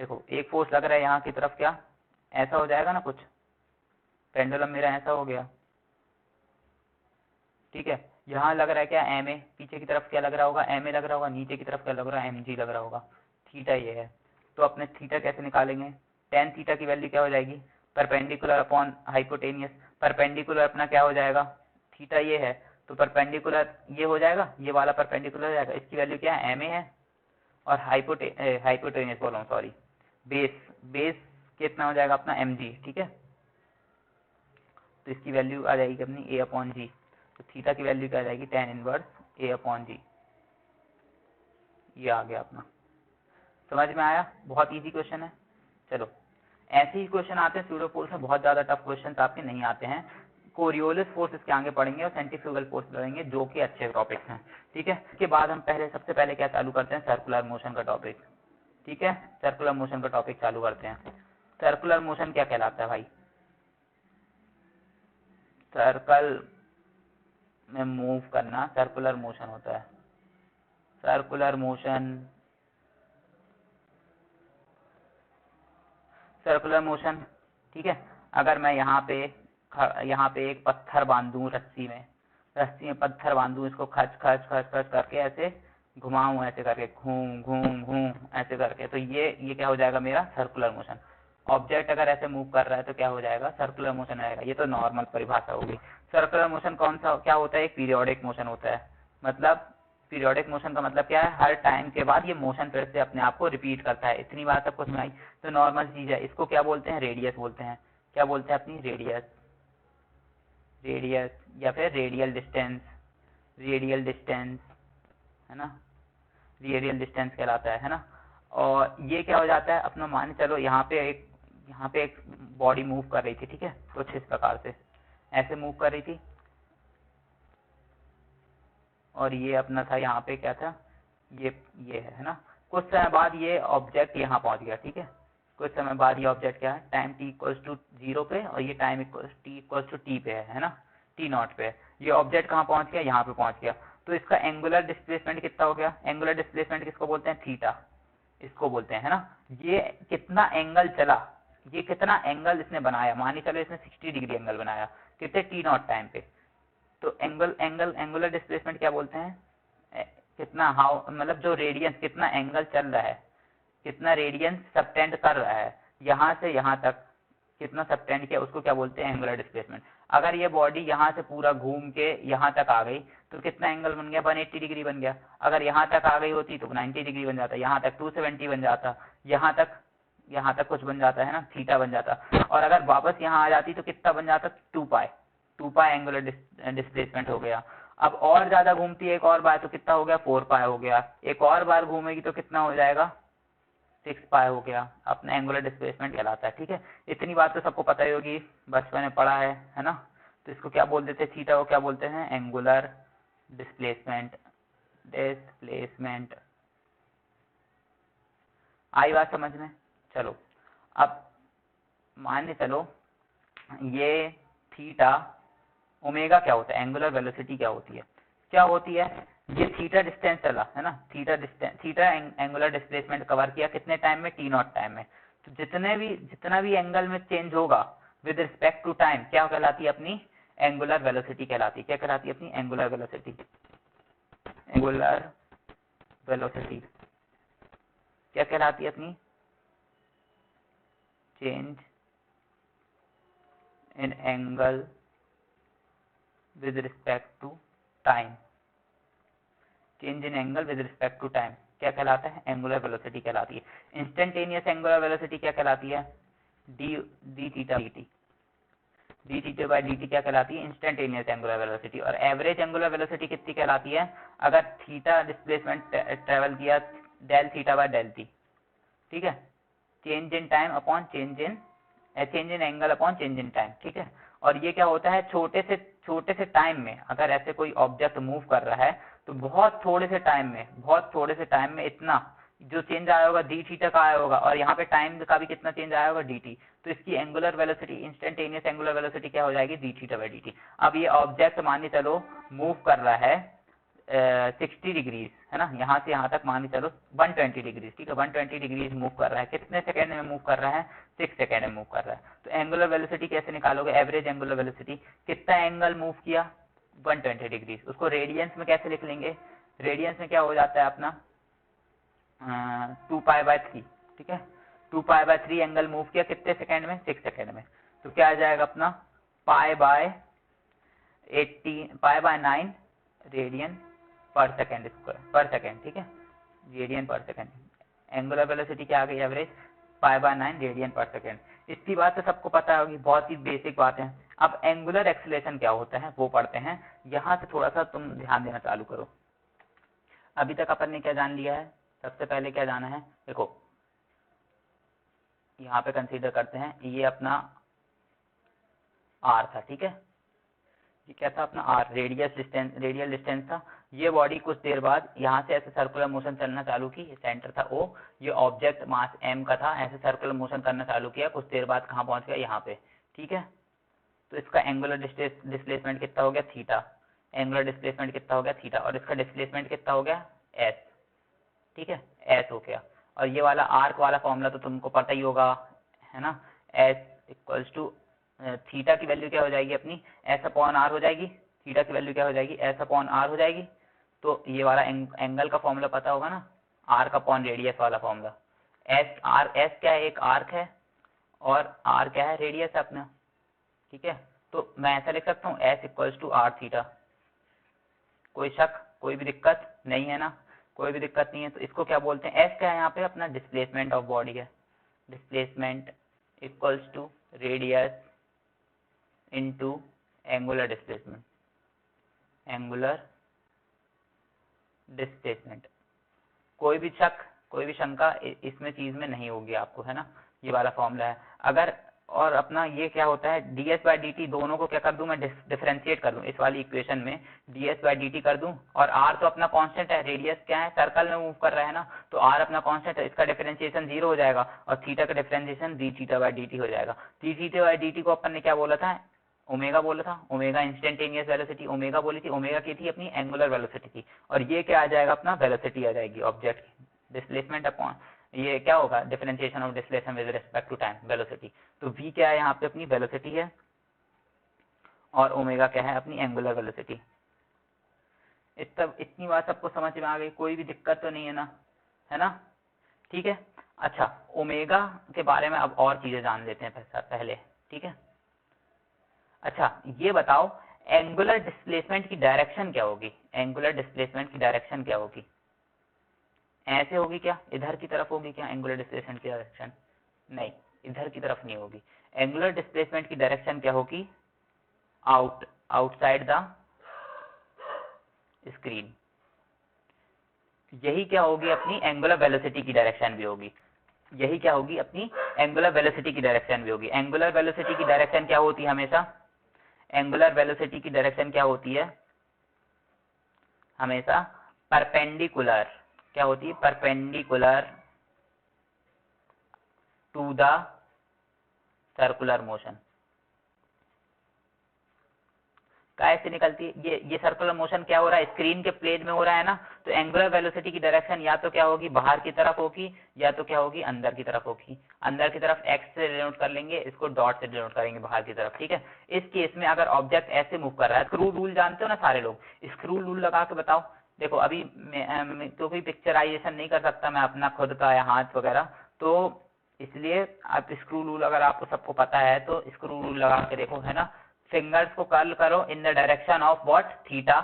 देखो एक फोर्स लग रहा है यहाँ की तरफ, क्या ऐसा हो जाएगा ना कुछ, पेंडुलम मेरा ऐसा हो गया। ठीक है, यहाँ लग रहा है क्या, एम ए, पीछे की तरफ क्या लग रहा होगा, एम ए लग रहा होगा, नीचे की तरफ क्या लग रहा है, एम जी लग रहा होगा। थीटा ये है। तो अपने थीटा कैसे निकालेंगे, टेन थीटा की वैल्यू क्या हो जाएगी, परपेंडिकुलर अपॉन हाइपोटेनियस। परपेंडिकुलर अपना क्या हो जाएगा, थीटा ये है, तो परपेंडिकुलर ये हो जाएगा, ये वाला परपेंडिकुलर हो जाएगा, इसकी वैल्यू क्या है, एम ए है। और हाइपोटेनियस बोल रहा हूँ, सॉरी, बेस कितना हो जाएगा अपना, एम जी। ठीक है, तो इसकी वैल्यू आ जाएगी अपनी ए अपॉन जी। तो थीटा की वैल्यू क्या आ जाएगी, tan इनवर्स ए अपॉन जी। ये आ गया अपना, समझ में आया, बहुत इजी क्वेश्चन है। चलो ऐसे ही क्वेश्चन आते हैं स्यूडो फोर्स में, बहुत ज्यादा टफ क्वेश्चन आपके नहीं आते हैं। कोरियोलिस फोर्स इसके आगे पढ़ेंगे और सेंट्रीफ्यूगल फोर्स पढ़ेंगे, जो कि अच्छे टॉपिक्स हैं। ठीक है, इसके बाद हम सबसे पहले क्या चालू करते हैं, सर्कुलर मोशन का टॉपिक। ठीक है, सर्कुलर मोशन का टॉपिक चालू करते हैं। सर्कुलर मोशन क्या कहलाता है भाई, सर्कल में मूव करना सर्कुलर मोशन होता है। Circular motion, circular motion. ठीक है, अगर मैं यहाँ पे एक पत्थर बांधूं, रस्सी में पत्थर बांधूं, इसको खच खच खच खच करके ऐसे घुमाऊं, ऐसे करके घूम घूम घूम ऐसे करके, तो ये क्या हो जाएगा मेरा सर्कुलर मोशन। ऑब्जेक्ट अगर ऐसे मूव कर रहा है तो क्या हो जाएगा, सर्कुलर मोशन आएगा। ये तो नॉर्मल परिभाषा होगी। सर्कुलर मोशन कौन सा क्या होता है, एक पीरियोडिक मोशन होता है। मतलब पीरियोडिक मोशन का मतलब क्या है, हर टाइम के बाद ये मोशन फिर से अपने आप को रिपीट करता है। इतनी बात सबको सुनाई, तो नॉर्मल चीज है। इसको क्या बोलते हैं, रेडियस बोलते हैं। क्या बोलते हैं अपनी, रेडियस, रेडियस या फिर रेडियल डिस्टेंस, रेडियल डिस्टेंस है ना, रेडियल डिस्टेंस कहलाता है ना। और ये क्या हो जाता है अपना, मान चलो यहाँ पे एक बॉडी मूव कर रही थी, ठीक है, कुछ इस प्रकार से ऐसे मूव कर रही थी, और ये अपना था यहाँ पे क्या था, ये है ना। कुछ समय बाद ये ऑब्जेक्ट यहाँ पहुंच गया, ठीक है। कुछ समय बाद ये ऑब्जेक्ट क्या है, टाइम t इक्वल्स टू 0 पे, और ये time t equals to t पे है ना, t नॉट पे। ये ऑब्जेक्ट कहाँ पहुंच गया, यहाँ पे पहुंच गया। तो इसका एंगुलर डिस्प्लेसमेंट कितना हो गया, एंगुलर डिस्प्लेसमेंट किसको बोलते हैं, थीटा, इसको बोलते हैं ना। ये कितना एंगल चला, ये कितना एंगल इसने बनाया, मानिए चलो इसने 60 डिग्री एंगल बनाया, कितने t नॉट टाइम पे। तो एंगुलर डिस्प्लेसमेंट क्या बोलते हैं, कितना हाउ, मतलब जो रेडियंस, कितना एंगल चल रहा है, कितना रेडियंस सबटेंड कर रहा है यहाँ से यहाँ तक, कितना सबटेंड किया, उसको क्या बोलते हैं, एंगुलर डिस्प्लेसमेंट। अगर ये बॉडी यहाँ से पूरा घूम के यहाँ तक आ गई तो कितना एंगल बन गया, 180 डिग्री बन गया। अगर यहाँ तक आ गई होती तो 90 डिग्री बन जाता, यहाँ तक 270 बन जाता, यहाँ तक कुछ बन जाता है ना, थीटा बन जाता। और अगर वापस यहाँ आ जाती तो कितना बन जाता, 2 पाई एंगुलर डिस्प्लेसमेंट हो गया। अब और ज्यादा घूमती है एक और बार तो कितना हो गया, 4 पाई हो गया। एक और बार घूमेगी तो कितना हो जाएगा, 6 पाई हो गया। अपना एंगुलर डिस्प्लेसमेंट कहलाता है, ठीक है। इतनी बात तो सबको पता ही होगी, बचपन में पढ़ा है ना। तो इसको क्या बोल देते हैं, थीटा को क्या बोलते हैं, एंगुलर डिस्प्लेसमेंट, आई बात समझ में। चलो अब मान चलो ये थीटा, ओमेगा क्या होता है, एंगुलर वेलोसिटी क्या होती है, ये थीटा डिस्टेंस चला है ना, थीटा एंगुलर डिस्प्लेसमेंट कवर किया कितने टाइम में, t नॉट टाइम में। तो जितना भी एंगल में चेंज होगा विद रिस्पेक्ट टू टाइम, क्या कहलाती है अपनी, एंगुलर वेलोसिटी कहलाती है। क्या कहलाती है अपनी, एंगुलर वेलोसिटी। एंगुलर वेलोसिटी क्या कहलाती है अपनी, change in angle with respect to time, change in angle with respect to time क्या कहलाता है, एंगुलर वेलोसिटी कहलाती है। इंस्टेंटेनियस एंगुलर वेलोसिटी क्या कहलाती है, d theta by d t क्या कहलाती है, इंस्टेंटेनियस एंगुलर वेलोसिटी। और एवरेज एंगुलर वेलोसिटी कितनी कहलाती है, अगर थीटा डिस्प्लेसमेंट ट्रेवल किया del theta by del t, ठीक है, change in time upon change in angle upon change in time, ठीक है। और ये क्या होता है, छोटे से टाइम में अगर ऐसे कोई ऑब्जेक्ट मूव कर रहा है तो बहुत थोड़े से टाइम में इतना जो चेंज आया होगा डी थीटा का आया होगा, और यहाँ पे टाइम का भी कितना चेंज आया होगा, डी टी। तो इसकी angular velocity, instantaneous angular velocity क्या हो जाएगी, D theta by d T. अब ये ऑब्जेक्ट मानिए चलो मूव कर रहा है 60 डिग्रीज है ना, यहाँ से यहाँ तक मानिए चलो 120 डिग्रीज, ठीक है, 120 डिग्रीज मूव कर रहा है, कितने सेकंड में मूव कर रहा है, 6 सेकंड में मूव कर रहा है। तो एंगुलर वेलोसिटी कैसे निकालोगे, एवरेज एंगुलर वेलोसिटी, कितना एंगल मूव किया, 120 डिग्रीज। उसको रेडियंस में कैसे लिख लेंगे, रेडियंस में क्या हो जाता है अपना 2 पाई बाय 3, ठीक है, 2 पाई बाय 3 एंगल मूव किया कितने सेकंड में, 6 सेकंड में। तो क्या आ जाएगा अपना पाई बाय 9 रेडियन पर सेकेंड स्क्वायर पर सेकेंड, ठीक है, रेडियन पर सेकेंड। एंगुलर वेलोसिटी क्या आ गई, एवरेज पाई बाय 9 रेडियन पर सेकेंड। इसकी बात तो सबको पता होगी, बहुत ही बेसिक बात है। अब एंगुलर एक्सीलरेशन क्या होता है वो पढ़ते हैं। यहाँ से थोड़ा सा तुम ध्यान देना चालू करो। अभी तक अपन ने क्या जान लिया है, सबसे पहले क्या जाना है, देखो यहाँ पे कंसीडर करते हैं, ये अपना आर था, ठीक है, ये क्या था अपना आर, रेडियल डिस्टेंस था। ये बॉडी कुछ देर बाद यहाँ से ऐसे सर्कुलर मोशन चलना चालू की, ये सेंटर था ओ, ये ऑब्जेक्ट मास m का था, ऐसे सर्कुलर मोशन करना चालू किया, कुछ देर बाद कहाँ पहुंच गया, यहाँ पे, ठीक है। तो इसका एंगुलर डिस्प्लेसमेंट कितना हो गया, थीटा, एंगुलर डिस्प्लेसमेंट कितना हो गया, थीटा, और इसका डिस्प्लेसमेंट कितना हो गया, s, ठीक है, s हो गया। और ये वाला आर्क वाला फॉर्मूला तो तुमको पता ही होगा, है ना, s इक्वल्स टू थीटा की वैल्यू क्या हो जाएगी अपनी, s अपॉन आर हो जाएगी, थीटा की वैल्यू क्या हो जाएगी, s अपॉन आर हो जाएगी। तो ये वाला एंगल का फॉर्मूला पता होगा ना, आर्क अपॉन रेडियस वाला फॉर्मूला, s क्या है, एक आर्क है, और r क्या है, रेडियस है अपना, ठीक है। तो मैं ऐसा लिख सकता हूँ s equals to r theta. कोई शक, कोई भी दिक्कत नहीं है ना, कोई भी दिक्कत नहीं है। तो इसको क्या बोलते हैं, s क्या है यहाँ पे, अपना डिस्प्लेसमेंट ऑफ बॉडी है, displacement equals to radius into angular displacement, angular displacement. कोई भी शक, कोई भी शंका इसमें चीज में नहीं होगी आपको, है ना। ये वाला फॉर्मूला है। अगर और अपना ये क्या होता है, ds बाई डी टी, दोनों को क्या कर दूं मैं, डिफरेंशिएट कर दूं इस वाली इक्वेशन में, ds बाई डी टी कर दूं। और r तो अपना कांस्टेंट है, रेडियस क्या है, सर्कल में मूव कर रहा है ना, तो r अपना कांस्टेंट है, इसका डिफरेंशिएशन 0 हो जाएगा और थीटा का differentiation d theta by d T हो जाएगा। d theta by d T को अपन ने क्या बोला था, ओमेगा बोला था, ओमेगा इंस्टेंटेनियस वेलोसिटी ओमेगा बोली थी, ओमेगा की थी अपनी एंगुलर वेलोसिटी थी, और ये क्या आ जाएगा अपना, वेलोसिटी आ जाएगी ऑब्जेक्ट की, डिस्प्लेसमेंट अपॉन ये क्या होगा, differentiation of displacement with respect to time, velocity. तो v क्या है यहाँ पे, अपनी वेलोसिटी है, और ओमेगा क्या है, अपनी एंगुलर वेलोसिटी। इतनी बात सबको समझ में आ गई, कोई भी दिक्कत तो नहीं है ना, है ना, ठीक है। अच्छा, ओमेगा के बारे में अब और चीजें जान लेते हैं पहले, ठीक है। अच्छा ये बताओ, एंगुलर डिस्प्लेसमेंट की डायरेक्शन क्या होगी, एंगुलर डिस्प्लेसमेंट की डायरेक्शन क्या होगी, ऐसे होगी क्या, इधर की तरफ होगी क्या एंगुलर डिस्प्लेसमेंट की डायरेक्शन, नहीं, इधर की तरफ नहीं होगी। एंगुलर डिस्प्लेसमेंट की डायरेक्शन क्या होगी, आउटसाइड द स्क्रीन। यही क्या होगी, अपनी एंगुलर वेलोसिटी की डायरेक्शन भी होगी, यही क्या होगी, अपनी एंगुलर वेलोसिटी की डायरेक्शन भी होगी। एंगुलर वेलोसिटी की डायरेक्शन क्या होती है हमेशा, एंगुलर वेलोसिटी की डायरेक्शन क्या होती है हमेशा, परपेंडिकुलर, क्या होती है, perpendicular to the circular motion. कैसे निकलती है ये सर्कुलर मोशन, क्या हो रहा है, स्क्रीन के प्लेन में हो रहा है ना, तो एंगुलर वेलोसिटी की डायरेक्शन या तो क्या होगी, बाहर की तरफ होगी, या तो क्या होगी, अंदर की तरफ होगी। अंदर की तरफ x से डिनोट कर लेंगे, इसको डॉट से डिनोट करेंगे बाहर की तरफ, ठीक है। इस केस में अगर ऑब्जेक्ट ऐसे मूव कर रहा है, स्क्रू रूल जानते हो ना सारे लोग, स्क्रू रूल लगा के बताओ। देखो अभी तो कोई पिक्चराइजेशन नहीं कर सकता मैं अपना खुद का या हाथ वगैरह, तो इसलिए आप स्क्रू रूल अगर आपको सबको पता है तो स्क्रू रूल लगा के देखो, है ना। फिंगर्स को कर्ल करो in the direction of what, theta,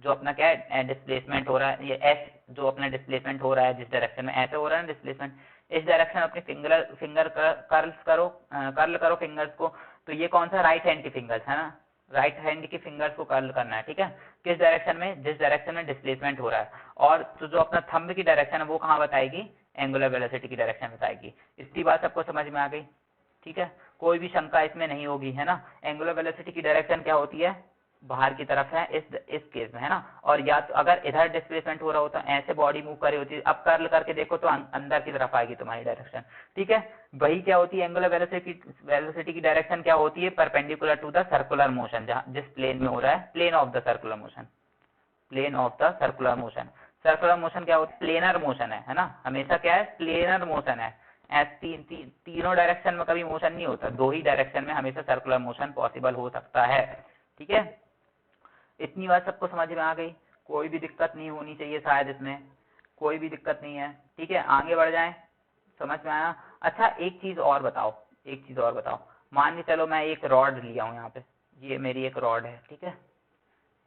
जो अपना क्या है डिस्प्लेसमेंट हो रहा है, ये एस जो अपना डिस्प्लेसमेंट हो रहा है जिस डायरेक्शन में, ऐसे हो रहा है ना डिस्प्लेसमेंट, इस डायरेक्शन अपने फिंगर कर्ल करो फिंगर्स को। तो ये कौन सा, राइट हैंड की फिंगर्स है ना, राइट हैंड की फिंगर्स को कर्ल करना है, ठीक है। किस डायरेक्शन में, जिस डायरेक्शन में डिस्प्लेसमेंट हो रहा है। और तो जो अपना थंब की डायरेक्शन है वो कहाँ बताएगी, एंगुलर वेलोसिटी की डायरेक्शन बताएगी। इतनी बात सबको समझ में आ गई, ठीक है, कोई भी शंका इसमें नहीं होगी, है ना। एंगुलर वेलोसिटी की डायरेक्शन क्या होती है, बाहर की तरफ है इस केस में, है ना। और या तो अगर इधर डिस्प्लेसमेंट हो रहा होता है, ऐसे बॉडी मूव कर रही होती है, अब कर्ल करके देखो तो अंदर की तरफ आएगी तुम्हारी डायरेक्शन, ठीक है। वही क्या होती है, एंगुलर वेलोसिटी की डायरेक्शन क्या होती है, perpendicular to the circular motion, जहां जिस प्लेन में हो रहा है, plane of the circular motion, plane of the circular motion. Circular motion क्या होता है, प्लेनर मोशन है ना, हमेशा क्या है, प्लेनर मोशन है। तीनों डायरेक्शन में कभी मोशन नहीं होता, दो ही डायरेक्शन में हमेशा सर्कुलर मोशन पॉसिबल हो सकता है, ठीक है। इतनी बात सबको समझ में आ गई, कोई भी दिक्कत नहीं होनी चाहिए शायद इसमें, कोई भी दिक्कत नहीं है, ठीक है। आगे बढ़ जाएं, समझ में आया। अच्छा एक चीज और बताओ, एक चीज और बताओ, मान के चलो मैं एक रॉड लिया हूँ यहाँ पे, ये मेरी एक रॉड है, ठीक है,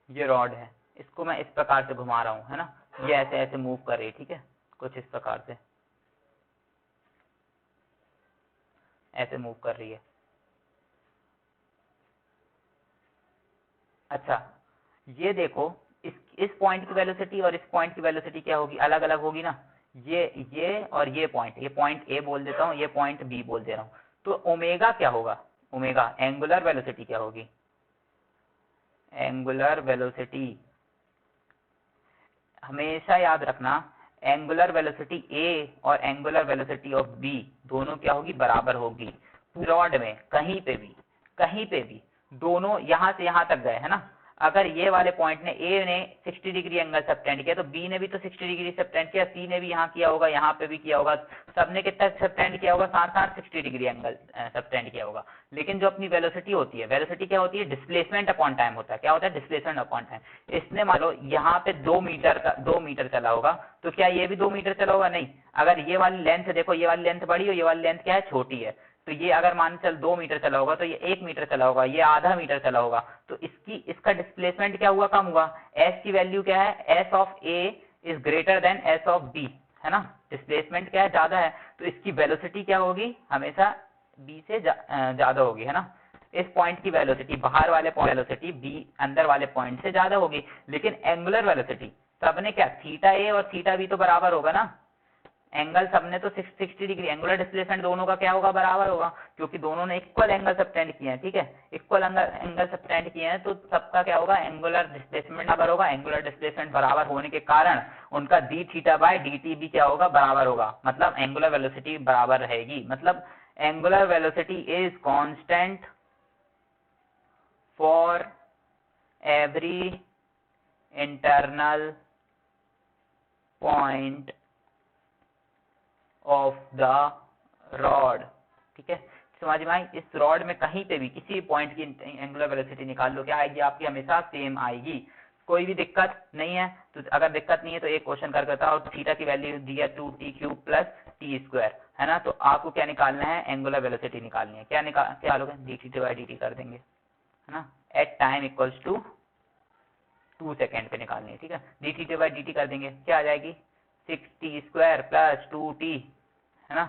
ये रॉड है, इसको मैं इस प्रकार से घुमा रहा हूँ, है ना, ये ऐसे ऐसे मूव कर रही, ठीक है, कुछ इस प्रकार से ऐसे मूव कर रही है। अच्छा ये देखो, इस पॉइंट की वेलोसिटी और इस पॉइंट की वेलोसिटी क्या होगी, अलग अलग होगी ना, ये और ये पॉइंट ए बोल देता हूँ, ये पॉइंट बी बोल दे रहा हूँ। तो ओमेगा क्या होगा, ओमेगा एंगुलर वेलोसिटी क्या होगी, एंगुलर वेलोसिटी हमेशा याद रखना, एंगुलर वेलोसिटी ए और एंगुलर वेलोसिटी ऑफ बी दोनों क्या होगी, बराबर होगी। रॉड में कहीं पे भी दोनों यहाँ से यहाँ तक गए, है ना। अगर ये वाले पॉइंट ने, ए ने 60 डिग्री एंगल सबटेंड किया तो बी ने भी तो 60 डिग्री सबटेंड किया, सी ने भी यहाँ किया होगा, यहाँ पे भी किया होगा, सबने कितना सबटेंड किया होगा, साथ साथ 60 डिग्री एंगल सबटेंड किया होगा। लेकिन जो अपनी वेलोसिटी होती है, वेलोसिटी क्या होती है, डिस्प्लेसमेंट अपॉन टाइम होता है। क्या होता है, डिस्प्लेसमेंट अपॉन टाइम। इसने मान लो यहाँ पे 2 मीटर चला होगा, तो क्या ये भी 2 मीटर चला होगा, नहीं। अगर ये वाली लेंथ देखो, ये वाली लेंथ बड़ी और ये वाली लेंथ क्या है, छोटी है, तो ये अगर मान चल 2 मीटर चला होगा तो ये 1 मीटर चला होगा, ये आधा मीटर चला होगा, तो इसका डिस्प्लेसमेंट क्या हुआ, कम हुआ। एस की वैल्यू क्या है, s of a is greater than s of b, है ना, डिस्प्लेसमेंट क्या है, ज्यादा है, तो इसकी वेलोसिटी क्या होगी, हमेशा बी से ज्यादा होगी, है ना। इस पॉइंट की वेलोसिटी, बाहर वाले पॉइंट वेलोसिटी बी अंदर वाले पॉइंट से ज्यादा होगी, लेकिन एंगुलर वेलोसिटी सबने क्या, थीटा ए और थीटा बी तो बराबर होगा ना, एंगल सबने तो 60 डिग्री, एंगुलर डिस्प्लेसमेंट दोनों का क्या होगा, बराबर होगा, क्योंकि दोनों ने इक्वल एंगल सबटेंड किए हैं, ठीक है, इक्वल एंगल सबटेंड किए हैं, तो सबका क्या होगा, एंगुलर डिस्प्लेसमेंट बराबर होगा। एंगुलर डिस्प्लेसमेंट बराबर होने के कारण उनका D theta by D T भी क्या होगा, बराबर होगा, मतलब एंगुलर वेलोसिटी बराबर रहेगी, मतलब angular velocity is constant for every internal point of the rod, ठीक है, समझ में आई। इस रॉड में कहीं पे भी किसी पॉइंट की एंगुलर वेलोसिटी निकाल लो, क्या आएगी आपकी, हमेशा सेम आएगी, कोई भी दिक्कत नहीं है। तो अगर दिक्कत नहीं है तो एक क्वेश्चन कर करता और थीटा की वैल्यू दी है 2t³ प्लस टी स्क्वायर, है ना, तो आपको क्या निकालना है, एंगुलर वेलोसिटी निकालनी है, क्या निकालोगे, dt बाई dt कर देंगे, है ना, at time equals to 2 second पे निकालनी है, ठीक है, dt बाई dt कर देंगे, क्या आ जाएगी 6t² प्लस 2t, है ना,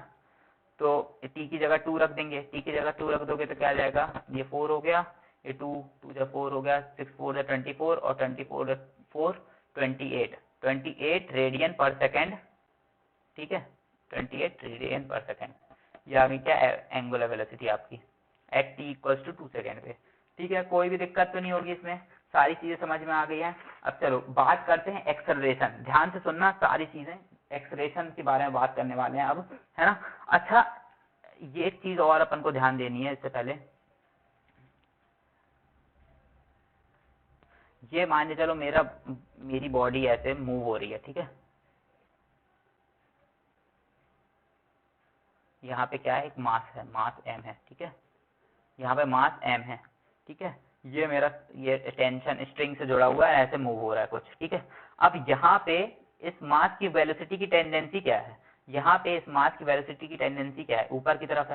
तो t की जगह 2 रख देंगे, t की जगह 2 रख दोगे तो क्या आ जाएगा, ये 4 हो गया, ये 2 जब 4 हो गया, 6 4 24 और 24 4 28 रेडियन पर सेकेंड, ठीक है, 28 रेडियन पर सेकेंड, ये आ गई क्या, एंगुलर वेलोसिटी आपकी at t equals to 2 second पे, ठीक है, कोई भी दिक्कत तो नहीं होगी इसमें, सारी चीजें समझ में आ गई हैं। अब चलो बात करते हैं एक्सेलरेशन, ध्यान से सुनना, सारी चीजें एक्सेलरेशन के बारे में बात करने वाले हैं अब, है ना। अच्छा, ये एक चीज और अपन को ध्यान देनी है इससे पहले, ये मान के चलो मेरी बॉडी ऐसे मूव हो रही है, ठीक है, यहाँ पे क्या है, एक मास है, मास m है, ठीक है, यहाँ पे मास m है, ठीक है, ये टेंशन स्ट्रिंग से जुड़ा हुआ है, ऐसे मूव हो रहा है कुछ, ठीक है। अब यहाँ पे इस मास की वेलोसिटी की टेंडेंसी क्या है, यहाँ पे इस मास की वेलोसिटी की टेंडेंसी क्या है, ऊपर की तरफ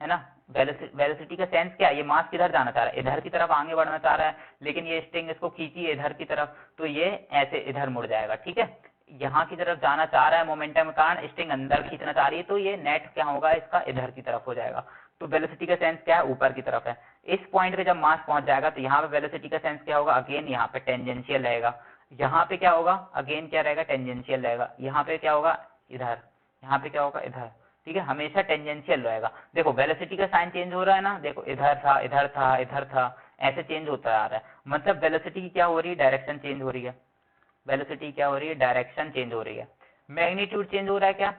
है ना, वेलोसिटी का सेंस क्या है, ये मास किधर जाना चाह रहा है, इधर की तरफ आगे बढ़ना चाह रहा है, लेकिन ये स्ट्रिंग इसको खींची इधर की तरफ, तो ये ऐसे इधर मुड़ जाएगा, ठीक है, यहाँ की तरफ जाना चाह रहा है मोमेंटम के कारण, स्ट्रिंग अंदर खींचना चाह रही है, तो ये नेट क्या होगा इसका, इधर की तरफ हो जाएगा, तो वेलोसिटी का सेंस क्या है, ऊपर की तरफ है। इस पॉइंट पे जब मास पहुंच जाएगा तो यहाँ पे वेलोसिटी का सेंस क्या होगा, अगेन यहाँ पे टेंजेंशियल रहेगा, यहाँ पे क्या होगा, अगेन क्या रहेगा, टेंजेंशियल रहेगा, यहाँ पे क्या होगा, इधर, यहाँ पे क्या होगा, इधर, ठीक है, हमेशा टेंजेंशियल रहेगा। देखो वेलोसिटी का साइन चेंज हो रहा है ना, देखो इधर था इधर था इधर था, ऐसे चेंज होता आ रहा है, मतलब वेलोसिटी की क्या हो रही है, डायरेक्शन चेंज हो रही है, वेलोसिटी क्या हो रही है, डायरेक्शन चेंज हो रही है। मैग्नीट्यूड चेंज हो रहा है क्या,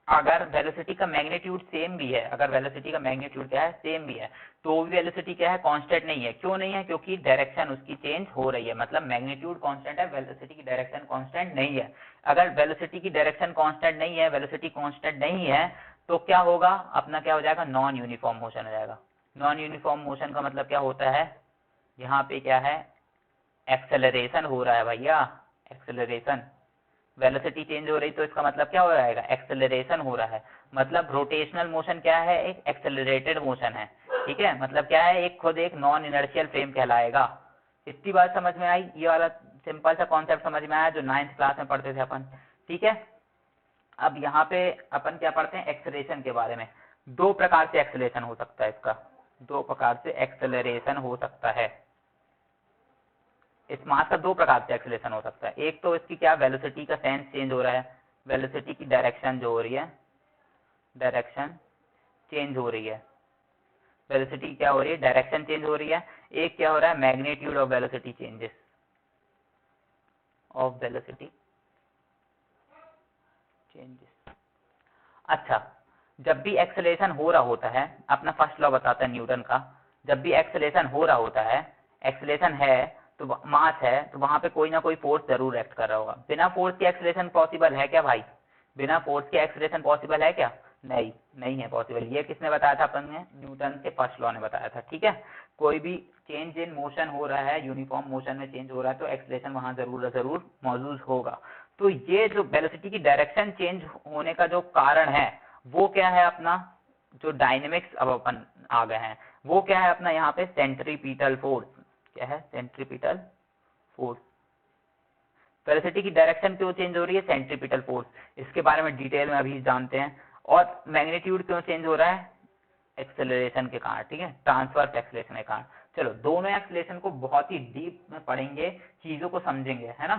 अगर वेलोसिटी का मैग्नीट्यूड सेम भी है, अगर वेलोसिटी का मैग्नीट्यूड क्या है, सेम भी है, तो भी वेलोसिटी क्या है, कांस्टेंट नहीं है, क्यों नहीं है, क्योंकि डायरेक्शन उसकी चेंज हो रही है, मतलब मैग्नीट्यूड कांस्टेंट है, वेलोसिटी की डायरेक्शन कांस्टेंट नहीं है। अगर वेलोसिटी की डायरेक्शन कांस्टेंट नहीं है, वेलोसिटी कांस्टेंट नहीं है, तो क्या होगा, अपना क्या हो जाएगा, नॉन यूनिफॉर्म मोशन हो जाएगा। नॉन यूनिफॉर्म मोशन का मतलब क्या होता है, यहाँ पे क्या है, एक्सेलरेशन हो रहा है भैया, एक्सेलरेशन, वेलोसिटी चेंज हो रही तो इसका मतलब क्या हो जाएगा, एक्सेलरेशन हो रहा है, मतलब रोटेशनल मोशन क्या है, एक एक्सेलरेटेड मोशन है, ठीक है, मतलब क्या है, एक खुद एक नॉन इनर्शियल फ्रेम कहलाएगा। इतनी बात समझ में आई, ये वाला सिंपल सा कॉन्सेप्ट समझ में आया जो 9th क्लास में पढ़ते थे अपन, ठीक है। अब यहाँ पे अपन क्या पढ़ते हैं, एक्सेलरेशन के बारे में। 2 प्रकार से एक्सेलरेशन हो सकता है इसका, 2 प्रकार से एक्सेलरेशन हो सकता है, इस मास का 2 प्रकार से एक्सेलरेशन हो सकता है। एक तो इसकी क्या, वेलोसिटी का सेंस चेंज हो रहा है, वेलोसिटी की डायरेक्शन जो हो रही है, डायरेक्शन चेंज हो रही है, वेलोसिटी क्या हो रही है, डायरेक्शन चेंज हो रही है। एक क्या हो रहा है, magnitude of velocity changes, of velocity changes. अच्छा, जब भी एक्सेलरेशन हो रहा होता है, अपना फर्स्ट लॉ बताता है न्यूटन का, जब भी एक्सेलरेशन हो रहा होता है, एक्सेलरेशन है तो मास है, तो वहां पे कोई ना कोई फोर्स जरूर एक्ट कर रहा होगा। बिना फोर्स के एक्सेलरेशन पॉसिबल है क्या भाई, बिना फोर्स के एक्सेलरेशन पॉसिबल है क्या, नहीं, नहीं है पॉसिबल। ये किसने बताया था, अपन ने, न्यूटन के फर्स्ट लॉ ने बताया था, ठीक है। कोई भी चेंज इन मोशन हो रहा है, यूनिफॉर्म मोशन में चेंज हो रहा है, तो एक्सेलरेशन वहां जरूर मौजूद होगा। तो ये जो वेलोसिटी की डायरेक्शन चेंज होने का जो कारण है वो क्या है अपना, जो डायनेमिक्स अब अपन आ गए हैं वो क्या है अपना यहाँ पे सेंट्रीपिटल फोर्स। क्या है? Centripetal force. वेलोसिटी की डायरेक्शन क्यों चेंज हो रही है? Centripetal force. इसके बारे में डिटेल में अभी जानते हैं। और मैग्नीट्यूड क्यों चेंज हो रहा है? एक्सेलरेशन के कारण, ठीक है, ट्रांसवर्स एक्सेलरेशन के कारण। चलो दोनों एक्सेलरेशन को बहुत ही डीप में पढ़ेंगे, चीजों को समझेंगे, है ना,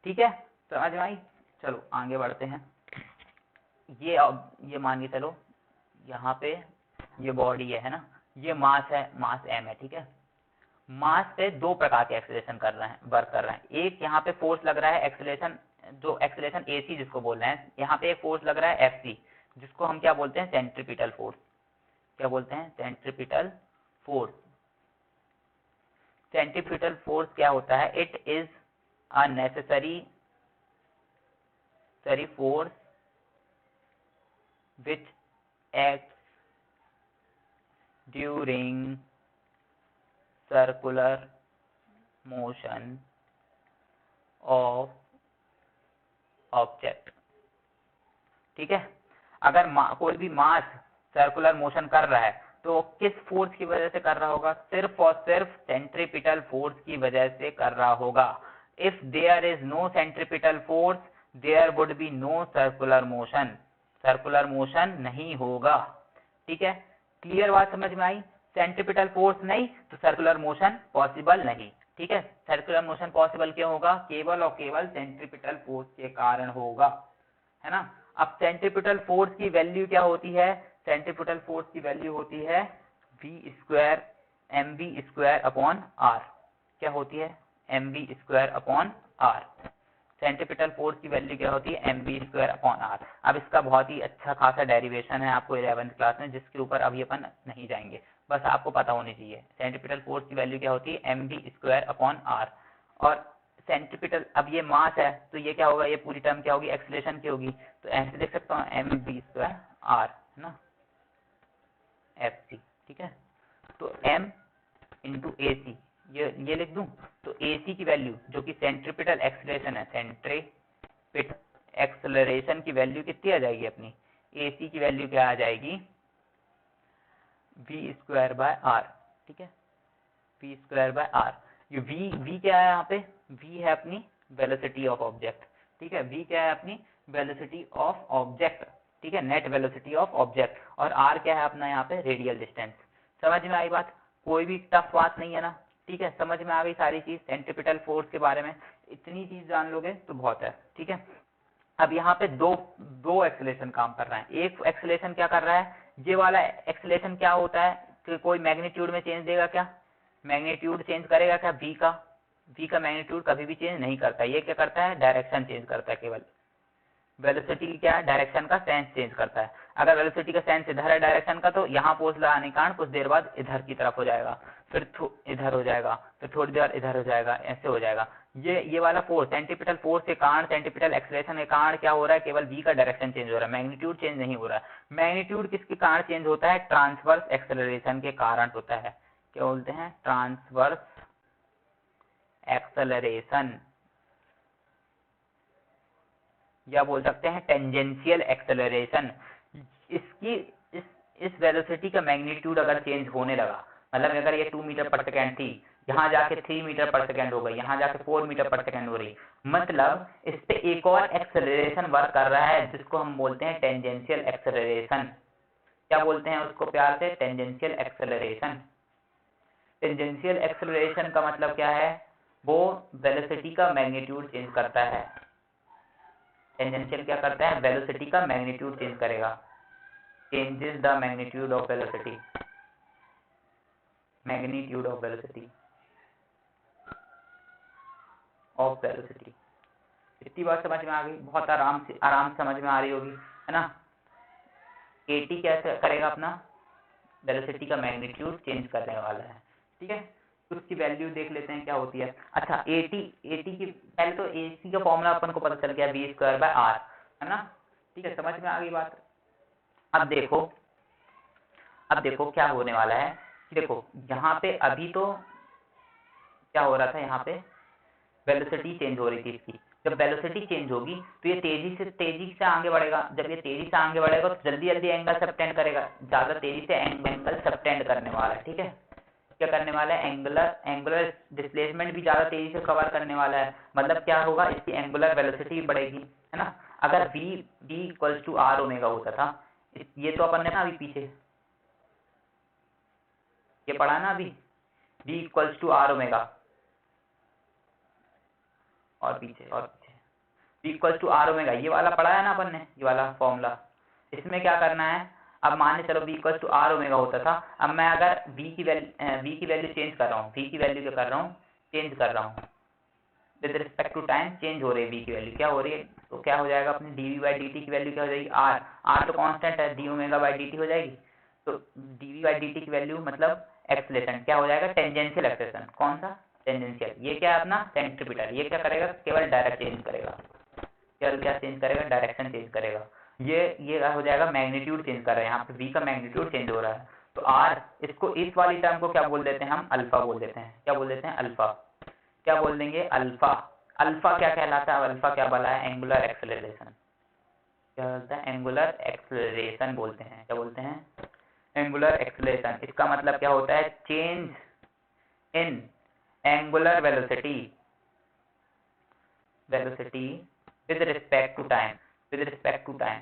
ठीक है, समझ में आई। चलो आगे बढ़ते हैं। ये अब ये मान के चलो यहाँ पे ये बॉडी है ना, ये मास है, मास m है, ठीक है। मास पे दो प्रकार के एक्सेलरेशन कर रहे हैं, वर्क कर रहे हैं। एक यहाँ पे फोर्स लग रहा है एक्सेलरेशन, जो एक्सेलरेशन AC जिसको बोल रहे हैं, यहाँ पे एक फोर्स लग रहा है FC, जिसको हम क्या बोलते हैं? Centripetal force. क्या बोलते हैं? Centripetal force. सेंट्रीपिटल फोर्स क्या होता है? It is a necessary force which acts during circular motion of object, ठीक है। अगर कोई भी मास सर्कुलर मोशन कर रहा है तो किस फोर्स की वजह से कर रहा होगा? सिर्फ और सिर्फ सेंट्रीपिटल फोर्स की वजह से कर रहा होगा। If there is no centripetal force there would be no circular motion, circular motion नहीं होगा, ठीक है। क्लियर बात समझ में आई? सेंट्रीपिटल फोर्स नहीं तो सर्कुलर मोशन पॉसिबल नहीं, ठीक है। सर्कुलर मोशन पॉसिबल क्यों होगा? केवल और केवल सेंट्रीपिटल फोर्स के कारण होगा, है ना। अब सेंट्रीपिटल फोर्स की वैल्यू क्या होती है? सेंट्रीपिटल फोर्स की वैल्यू होती है v square mv square upon r। क्या होती है? mv square upon r। Centripetal force की वैल्यू क्या होती है? mv square upon r। अब इसका बहुत ही अच्छा खासा डेरिवेशन है आपको 11th क्लास में, जिसके ऊपर अभी अपन नहीं जाएंगे, बस आपको पता होनी चाहिए। सेंट्रीपिटल फोर्स की वैल्यू क्या होती है? mv square upon r। और सेंट्रीपिटल, अब ये मास है तो ये क्या होगा? ये पूरी टर्म क्या होगी? एक्सेलरेशन की होगी। तो ऐसे देख सकता हूँ mv स्क्वायर r, है ना, fc, ठीक है। तो m इंटू AC ये लिख दूं तो AC की वैल्यू जो कि सेंट्रीपिटल एक्सेलरेशन है, सेंट्रीपिटल एक्सेलरेशन की वैल्यू कितनी आ जाएगी अपनी? AC की वैल्यू क्या आ जाएगी? v स्क्वायर बाय r, ठीक है, v स्क्वायर बाय r। ये v क्या है यहाँ पे? v है अपनी वेलोसिटी ऑफ ऑब्जेक्ट, ठीक है। v क्या है? अपनी वेलोसिटी ऑफ ऑब्जेक्ट, ठीक है, नेट वेलोसिटी ऑफ ऑब्जेक्ट। और r क्या है अपना यहाँ पे? Radial distance. समझ में आई बात? कोई भी टफ बात नहीं है ना, ठीक है, समझ में आ गई सारी चीज। सेंट्रीपिटल फोर्स के बारे में इतनी चीज जान लोगे तो बहुत है, ठीक है। अब यहाँ पे दो एक्सेलरेशन काम कर रहा है। एक एक्सेलरेशन क्या कर रहा है? ये वाला एक्सेलरेशन क्या होता है कि कोई मैग्नीट्यूड में चेंज देगा क्या? मैग्नीट्यूड चेंज करेगा क्या? v का मैग्नीट्यूड कभी भी चेंज नहीं करता। ये क्या करता है? डायरेक्शन चेंज करता है केवल। वेलोसिटी की क्या है? डायरेक्शन का सेंस चेंज करता है। अगर वेलोसिटी का सेंस इधर है डायरेक्शन का, तो यहाँ फोर्स लगाने के कारण कुछ देर बाद इधर की तरफ हो जाएगा, फिर इधर हो जाएगा, फिर थोड़ी देर इधर हो जाएगा, ऐसे हो जाएगा। ये वाला फोर्स सेंट्रीपिटल फोर्स के कारण, सेंट्रीपिटल एक्सेलरेशन के कारण क्या हो रहा है? केवल v का डायरेक्शन चेंज हो रहा है, मैग्नीट्यूड चेंज नहीं हो रहा है। मैग्नीट्यूड किसके कारण चेंज होता है? ट्रांसवर्स एक्सेलरेशन के कारण होता है। क्या बोलते हैं? ट्रांसवर्स एक्सेलरेशन, या बोल सकते हैं टेंजेंशियल एक्सेलरेशन। इसकी इस वेलोसिटी का मैग्नीट्यूड अगर चेंज होने लगा, मतलब अगर ये 2 मीटर पर सेकेंड थी, यहाँ जाके 3 मीटर पर सेकेंड हो गई, यहाँ जाके 4 मीटर पर सेकेंड हो रही, मतलब इस पे एक और एक्सेलरेशन वर्क कर रहा है जिसको हम बोलते हैं टेंजेंशियल एक्सेलरेशन। क्या बोलते हैं उसको प्यार से? Tangential acceleration. टेंजेंशियल एक्सेलरेशन का मतलब क्या है? वो वेलोसिटी का मैग्नीट्यूड चेंज करता है। टेंजेंशियल क्या करता है? वेलोसिटी का मैग्नीट्यूड चेंज करेगा। Changes the magnitude of velocity, magnitude of velocity, of velocity. इतनी बात समझ में आ गई? बहुत आराम से समझ में आ रही होगी, है ना। AT कैसे करेगा? अपना वेलोसिटी का मैग्नीट्यूड चेंज करने वाला है, ठीक है। तो उसकी वैल्यू देख लेते हैं क्या होती है। अच्छा, AT की पहले तो AC का फॉर्मूला अपन को पता चल गया, v स्क्वायर बाय r, है ना, ठीक है, समझ में आ गई बात। अब देखो क्या होने वाला है। देखो यहाँ पे अभी तो क्या हो रहा था, यहाँ पे वेलोसिटी चेंज हो रही थी इसकी। जब वेलोसिटी चेंज होगी तो ये तेजी से आगे बढ़ेगा। जब ये तेजी से आगे बढ़ेगा तो जल्दी जल्दी एंगल सबटेंड करेगा, ज़्यादा तेजी से एंगल सबटेंड करने वाला है। ठीक है, क्या करने वाला है, एंगुलर डिस्प्लेसमेंट भी ज़्यादा तेजी से कवर करने वाला है। मतलब क्या होगा, इसकी एंगुलर वेलोसिटी बढ़ेगी, है ना। अगर v equals to r omega होता था, ये तो अपन ने ना अभी पीछे ये पढ़ा ना अभी, v equals to r omega, और पीछे v equals to r omega, ये वाला पढ़ा है ना अपन ने, ये वाला फॉर्मूला। इसमें क्या करना है, अब मान चलो v equals to r omega होता था। अब मैं अगर v की वैल्यू चेंज कर रहा हूँ, v की वैल्यू क्या कर रहा हूँ, चेंज कर रहा हूँ with respect to time, change हो रही है v की वैल्यू, क्या हो रही है, तो क्या हो जाएगा अपनी dv/dt की वैल्यू क्या हो जाएगी, r तो कांस्टेंट है, d ओमेगा/dt हो जाएगी। तो dv/dt की वैल्यू मतलब एक्सेलरेशन क्या हो जाएगा, टेंजेंशियल एक्सेलरेशन। कौन सा, टेंजेंशियल। ये क्या है अपना सेंट्रीपिटल, ये क्या करेगा, केवल डायरेक्ट चेंज करेगा, केवल क्या चेंज करेगा, डायरेक्शन चेंज करेगा। ये हो जाएगा मैग्नीट्यूड चेंज कर रहे हैं, यहाँ पे v का मैग्नीट्यूड चेंज हो रहा है। तो r, इसको इस वाली टर्म को क्या बोल देते हैं हम, अल्फा बोल देते हैं। क्या बोल देते हैं, अल्फा। क्या बोल देंगे, अल्फा। अल्फा क्या कहलाता है, अल्फा क्या बोला है, एंगुलर एक्सेलरेशन। क्या बोलता है, एंगुलर एक्सेलरेशन बोलते हैं। क्या बोलते हैं, एंगुलर एक्सेलरेशन। इसका मतलब क्या होता है, change in angular velocity with respect to time, with respect to time.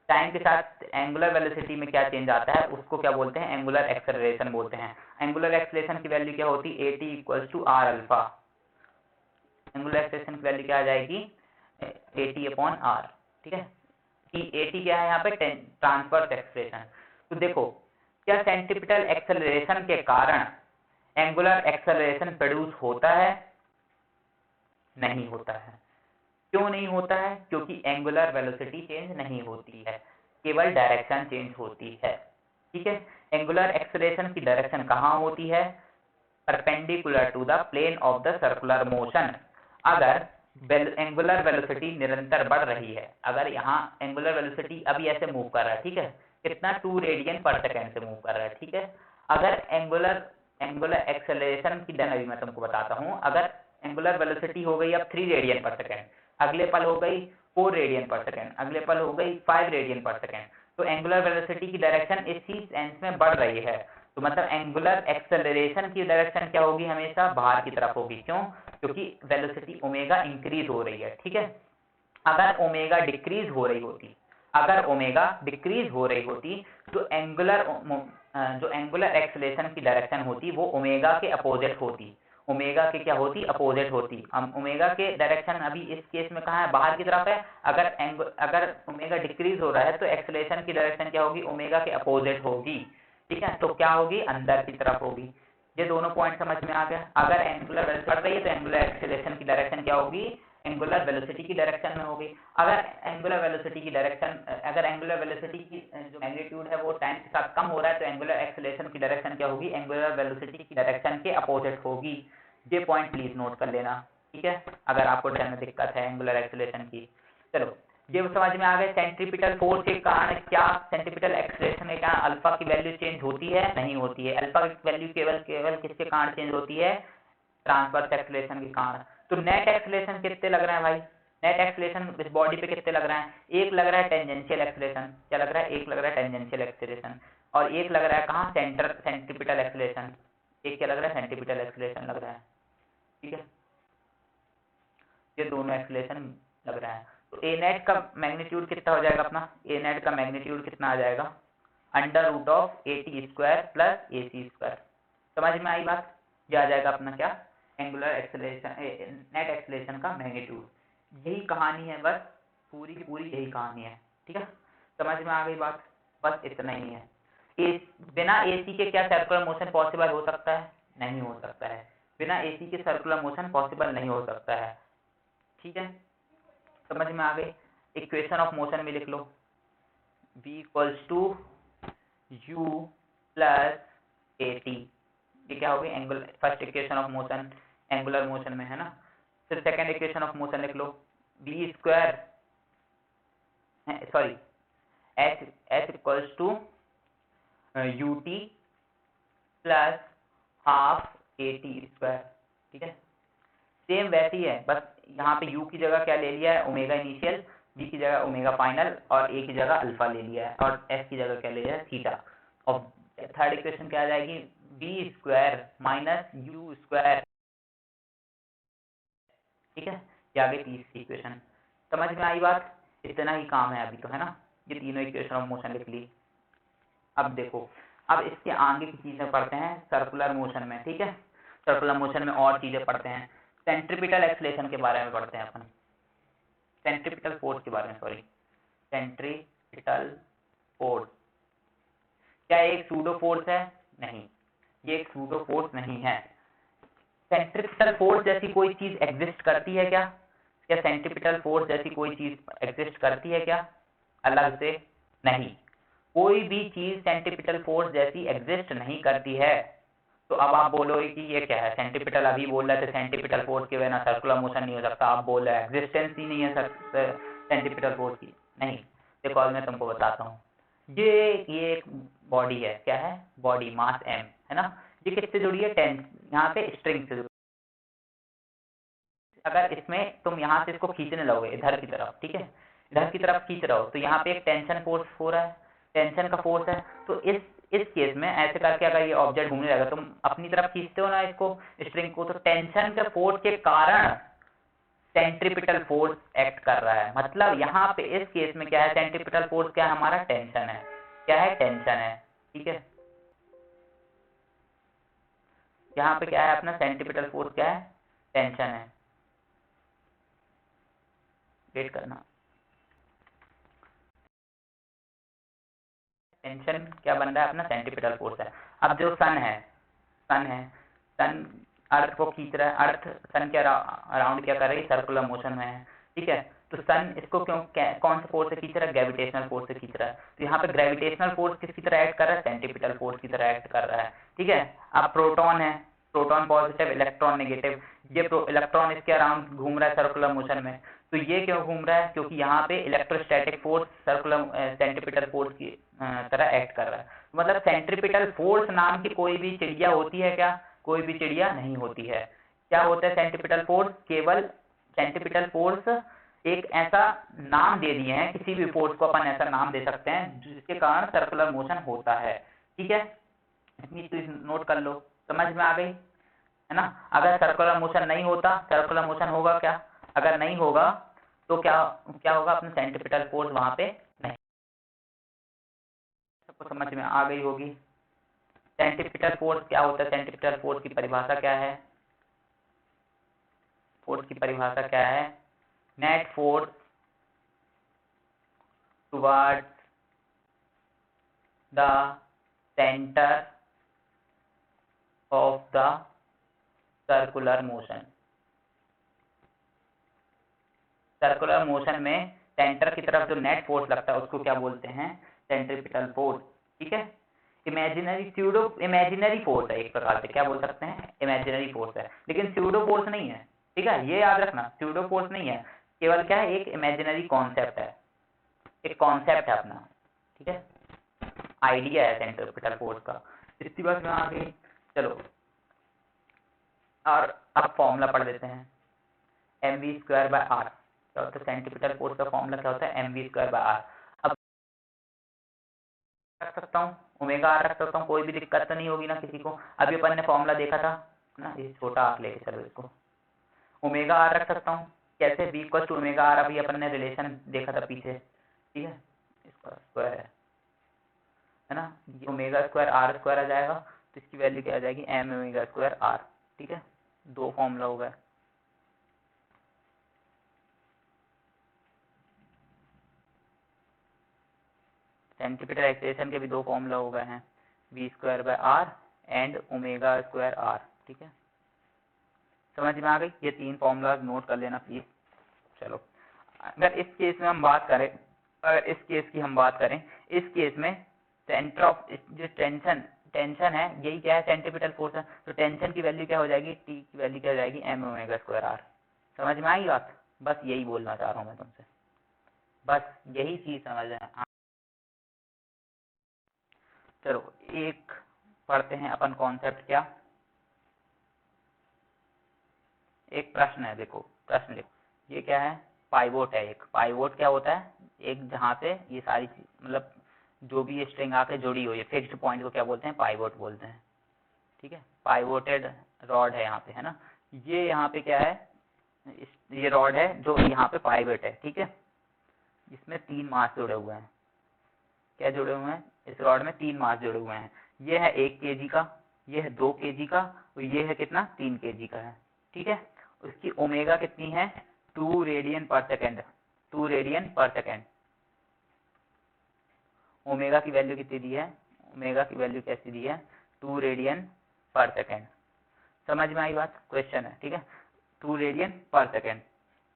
Time के साथ एंगुलर वेलोसिटी में क्या चेंज आता है, उसको क्या बोलते हैं, एंगुलर एक्सेलरेशन बोलते हैं। एंगुलर एक्सेलरेशन की वैल्यू क्या होती है, at equals to r alpha. Angular acceleration की वैल्यू क्या आ जाएगी, at/r। ठीक है, कि at क्या है यहाँ पे, ट्रांसवर्स एक्सेलरेशन। तो देखो, क्या सेंट्रीपिटल एक्सेलरेशन के कारण एंगुलर एक्सेलरेशन प्रोड्यूस होता है, नहीं होता है। क्यों नहीं होता है, क्योंकि एंगुलर वेलोसिटी चेंज नहीं होती है, केवल डायरेक्शन चेंज होती है। ठीक है, एंगुलर एक्सेलरेशन की डायरेक्शन कहाँ होती है, perpendicular to the plane of the circular motion. अगर एंगुलर वेलोसिटी निरंतर बढ़ रही है, अगर यहाँ एंगुलर वेलोसिटी अभी ऐसे मूव कर रहा है, ठीक है, कितना 2 रेडियन पर सेकेंड से मूव कर रहा है, ठीक है। अगर एंगुलर एक्सेलरेशन की अभी मैं तुमको बताता हूँ, अगर एंगुलर वेलोसिटी हो गई अब 3 रेडियन पर सेकेंड, अगले पल हो गई 4 रेडियन पर सेकेंड, अगले पल हो गई 5 रेडियन पर सेकेंड, तो एंगुलर वेलोसिटी की डायरेक्शन इसी सेंस में बढ़ रही है। तो मतलब एंगुलर एक्सेलरेशन की डायरेक्शन क्या होगी, हमेशा बाहर की तरफ होगी। क्यों, क्योंकि वेलोसिटी ओमेगा इंक्रीज हो रही है। ठीक है, अगर ओमेगा डिक्रीज हो रही होती, अगर ओमेगा डिक्रीज हो रही होती तो जो एंगुलर एक्सेलरेशन की डायरेक्शन होती वो ओमेगा के अपोजिट होती, ओमेगा के क्या होती, अपोजिट होती। ओमेगा के डायरेक्शन अभी इस केस में कहाँ है, बाहर की तरफ है। अगर ओमेगा डिक्रीज हो रहा है तो एक्सेलरेशन की डायरेक्शन क्या होगी, ओमेगा के अपोजिट होगी। ठीक है, तो क्या होगी, अंदर की तरफ होगी। ये दोनों पॉइंट समझ में आ गया। अगर एंगुलर वेलोसिटी बढ़ रही है तो एंगुलर एक्सेलरेशन की डायरेक्शन क्या होगी, एंगुलर वेलोसिटी की डायरेक्शन में होगी। अगर एंगुलर वेलोसिटी की जो मैग्नीट्यूड है वो टाइम के साथ कम हो रहा है तो एंगुलर एक्सेलरेशन की डायरेक्शन क्या होगी, एंगुलर वेलोसिटी की डायरेक्शन के अपोजिट होगी। ये पॉइंट प्लीज नोट कर लेना, ठीक है, अगर आपको ध्यान में दिक्कत है एंगुलर एक्सेलरेशन की। चलो, ये समझ में आ गए सेंट्रीपिटल फोर्स के कारण क्या, सेंट्रीपिटल एक्सेलरेशन के कारण अल्फा की वैल्यू चेंज होती है, नहीं होती है। अल्फा की वैल्यू केवल किसके कारण चेंज होती है, ट्रांसवर्स एक्सेलरेशन के कारण। तो नेट एक्सेलरेशन कितने लग रहे हैं भाई, नेट एक्सेलरेशन इस बॉडी पे कितने लग रहे हैं, एक लग रहा है टेंजेंशियल एक्सेलरेशन। क्या लग रहा है, एक लग रहा है टेंजेंशियल एक्सेलरेशन, और एक लग रहा है कहाँ, सेंट्रीपिटल एक्सेलरेशन। एक क्या लग रहा है, सेंट्रीपिटल एक्सेलरेशन लग रहा है। ठीक है, ये दोनों एक्सेलरेशन लग रहा है। तो ए नेट का मैग्नीट्यूड कितना हो जाएगा अपना, ए नेट का मैग्नीट्यूड कितना आ जाएगा, √AT² प्लस AC²। समझ में आई बात, ये आ जाएगा अपना क्या, एंगुलर एक्सेलरेशन, नेट एक्सेलरेशन का मैग्नीट्यूड। यही कहानी है बस, पूरी की पूरी यही कहानी है। ठीक है, समझ में आ गई बात, बस इतना ही है। बिना AC के क्या सर्कुलर मोशन पॉसिबल हो सकता है, नहीं हो सकता है। बिना AC के सर्कुलर मोशन पॉसिबल नहीं हो सकता है। ठीक है, समझ में आ गई। इक्वेशन ऑफ मोशन में लिख लो, v equals to u plus AT। ये क्या होगी, angular, first equation of motion angular motion में है ना। फिर सेकंड इक्वेशन ऑफ मोशन लिख लो, v square, sorry h equals to ut plus half AT²। ठीक है, सेम वैसी है, बस यहाँ पे u की जगह क्या ले लिया है, ओमेगा इनिशियल, g की जगह ओमेगा फाइनल और a की जगह अल्फा ले लिया है और s की जगह क्या ले लिया है, थीटा। और थर्ड इक्वेशन क्या आ जाएगी, b square minus u square, ठीक है, ये आ गई तीसरी इक्वेशन। समझ में आई बात, इतना ही काम है अभी तो, है ना, ये तीनों इक्वेशन ऑफ मोशन लिख ली। अब देखो, अब इसके आगे की चीजें पढ़ते हैं सर्कुलर मोशन में, ठीक है, सर्कुलर मोशन में और चीजें पढ़ते हैं, सेंट्रीपिटल एक्सलेशन के बारे में पढ़ते हैं अपन, सेंट्रीपिटल फोर्स के बारे में, सॉरी, सेंट्रीपिटल फोर्स क्या एक सूडो फोर्स है, नहीं, ये एक सूडो फोर्स नहीं है। सेंट्रीपिटल फोर्स जैसी कोई चीज एग्जिस्ट करती है क्या, क्या सेंट्रीपिटल फोर्स जैसी कोई चीज एग्जिस्ट करती है क्या, अलग से, नहीं, कोई भी चीज सेंट्रीपिटल फोर्स जैसी एग्जिस्ट नहीं करती है। तो अब आप बोलोगे कि ये क्या है, सेंट्रीपिटल, अभी बोल रहे थे सेंट्रीपिटल फोर्स के बिना सर्कुलर मोशन नहीं हो सकता, आप बोल रहे हैं एग्जिस्टेंस ही नहीं है सेंट्रीपिटल फोर्स की, नहीं, देखो अब मैं तुमको बताता हूँ, ये एक बॉडी है, क्या है, बॉडी, मास m है ना, ये किससे जुड़ी है, यहाँ पे स्ट्रिंग से जुड़ी, अगर इसमें तुम यहाँ से इसको खींचने लगोगे इधर की तरफ, ठीक है, इधर की तरफ खींच रहे हो तो यहाँ पे एक टेंशन फोर्स हो रहा है, टेंशन का फोर्स है, तो इस केस में ऐसे करके अगर ये ऑब्जेक्ट घूमने लगेगा, तुम अपनी तरफ खींचते हो ना इसको, स्ट्रिंग को, तो टेंशन के फोर्स के कारण सेंट्रीपिटल फोर्स एक्ट कर रहा है। मतलब यहाँ पे इस केस में क्या है, सेंट्रीपिटल फोर्स क्या है, हमारा टेंशन है, क्या है, टेंशन है, ठीक है, यहाँ पे क्या है अपना सेंट्रीपिटल फोर्स, क्या है, टेंशन है, वेट करना, टेंशन क्या बन रहा है अपना, सेंट्रीपिटल फोर्स है। अब जो सन है, सन अर्थ को खींच रहा है, अर्थ सन के अराउंड क्या कर रही है, सर्कुलर मोशन में है, ठीक है, तो सन इसको क्यों, कौन से फोर्स से खींच रहा है, ग्रेविटेशनल फोर्स से खींच रहा है, तो यहाँ पे ग्रेविटेशनल फोर्स किसकी तरह एक्ट कर रहा है, सेंट्रीपिटल फोर्स की तरह एक्ट कर रहा है, ठीक है। अब प्रोटॉन है, प्रोटॉन पॉजिटिव, इलेक्ट्रॉन नेगेटिव, ये इलेक्ट्रॉन इसके अराउंड घूम रहा है सर्कुलर मोशन में, तो ये क्यों घूम रहा है, क्योंकि यहाँ पे electrostatic force circular centripetal force की तरह एक्ट कर रहा है। मतलब सेंट्रीपिटल फोर्स नाम की कोई भी चिड़िया होती है क्या, कोई भी चिड़िया नहीं होती है। क्या होता है सेंट्रीपिटल फोर्स, केवल सेंट्रीपिटल फोर्स एक ऐसा नाम दे दिए हैं, किसी भी फोर्स को अपन ऐसा नाम दे सकते हैं जिसके कारण सर्कुलर मोशन होता है, ठीक है, इतनी चीज नोट कर लो, समझ में आ गई, है ना। अगर सर्कुलर मोशन नहीं होता, सर्कुलर मोशन होगा क्या, अगर नहीं होगा तो क्या क्या होगा, अपना सेंट्रीपिटल फोर्स वहां पे नहीं, सबको समझ में आ गई होगी। सेंट्रीपिटल फोर्स क्या होता है, सेंट्रीपिटल फोर्स की परिभाषा क्या है, फोर्स की परिभाषा क्या है, net force towards the centre of the circular motion, circular motion में सेंटर की तरफ जो नेट फोर्स लगता है उसको क्या बोलते हैं, सेंट्रीपिटल फोर्स, ठीक है। इमेजिनरी स्यूडो इमेजिनरी फोर्स है एक प्रकार से, क्या बोल सकते हैं, इमेजिनरी फोर्स है, लेकिन स्यूडो फोर्स नहीं है, ठीक है, ये याद रखना, स्यूडो फोर्स नहीं है, केवल क्या है, एक इमेजिनरी कॉन्सेप्ट है, एक कॉन्सेप्ट है अपना, ठीक है, आइडिया है सेंट्रीपिटल फोर्स का, इतनी बात में आ गई। चलो और अब फॉर्मूला पढ़ लेते हैं, mv²/r, क्या होता है सेंट्रीपिटल फोर्स का फॉर्मूला, क्या होता है, mv²/r। अब रख सकता हूँ, ओमेगा आर रख सकता हूँ, कोई भी दिक्कत तो नहीं होगी ना किसी को। अभी अपन ने फॉर्मूला देखा था ना, ये छोटा आर लेके चलो इसको, ओमेगा आर रख सकता हूँ, कैसे, v equal to omega r, अभी अपन ने रिलेशन देखा था पीछे, ठीक है, इसका स्क्वायर है ना, ओमेगा स्क्वायर आर स्क्वायर आ जाएगा, तो इसकी वैल्यू क्या आ जाएगी, m ओमेगा स्क्वायर आर, ठीक है, दो फॉर्मूला हो गए। सेंट्रीपिटल एक्सेलरेशन के भी दो फॉर्मूला हो गए हैं, v²/r and omega square are, ठीक है, समझ में आ गई, ये तीन फॉर्मूला नोट कर लेना प्लीज। चलो अगर इस केस में हम बात करें, अगर इस केस की हम बात करें, इस केस में सेंटर ऑफ जो टेंशन है, यही क्या है, सेंट्रीपिटल फोर्स है, तो टेंशन की वैल्यू क्या हो जाएगी, टी की वैल्यू क्या हो जाएगी, m ओमेगा स्क्वायर आर। समझ में आई बात, बस यही बोलना चाह रहा हूँ मैं तुमसे, बस यही चीज समझ में। चलो एक पढ़ते हैं अपन कॉन्सेप्ट, क्या, एक प्रश्न है, देखो प्रश्न लिखो, ये क्या है, पाइवोट है। एक पाइवोट क्या होता है, एक जहाँ पे ये सारी मतलब जो भी ये स्ट्रिंग आके जुड़ी हुई है फिक्स्ड पॉइंट को क्या बोलते हैं, पाइवोट बोलते हैं। ठीक है, पाइवोटेड रॉड है यहाँ पे, है ना। ये यहाँ पे क्या है, ये रॉड है जो यहाँ पे पाइवोट है, ठीक है। इसमें 3 मास जुड़े हुए हैं, क्या जुड़े हुए हैं, इस रॉड में 3 मास जुड़े हुए हैं। ये है 1 kg का, ये है 2 kg का, और ये है कितना, 3 kg का है, ठीक है। उसकी ओमेगा कितनी है, 2 रेडियन पर सेकेंड, 2 रेडियन पर सेकेंड। ओमेगा की वैल्यू कितनी दी है, ओमेगा की वैल्यू कैसी दी है, 2 रेडियन पर सेकेंड। समझ में आई बात, क्वेश्चन है, ठीक है, 2 रेडियन पर सेकेंड।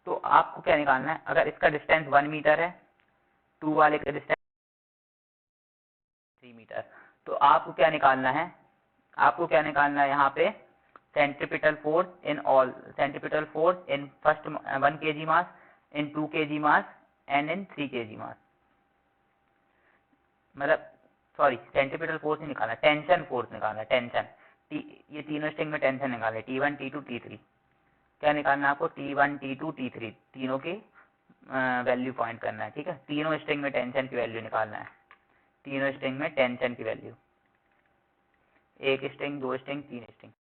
तो आपको क्या निकालना है, अगर इसका डिस्टेंस 1 मीटर है, 2 वाले का डिस्टेंस 3 मीटर, तो आपको क्या निकालना है, आपको क्या निकालना है यहाँ पे, centripetal force in all, centripetal force in first 1 kg mass, in 2 kg mass and in 3 kg मास। मतलब सॉरी, सेंट्रीपिटल फोर्स नहीं निकालना, टेंशन फोर्स निकालना, टेंशन। ये तीनों स्ट्रिंग में टेंशन निकाले, T1 T2 T3। क्या निकालना है आपको, T1 T2 T3, तीनों की वैल्यू पॉइंट करना है, ठीक है। तीनों स्ट्रिंग में टेंशन की वैल्यू निकालना है, तीनों स्ट्रिंग में टेंशन की वैल्यू, 1 स्ट्रिंग, 2 स्ट्रिंग, 3 स्ट्रिंग।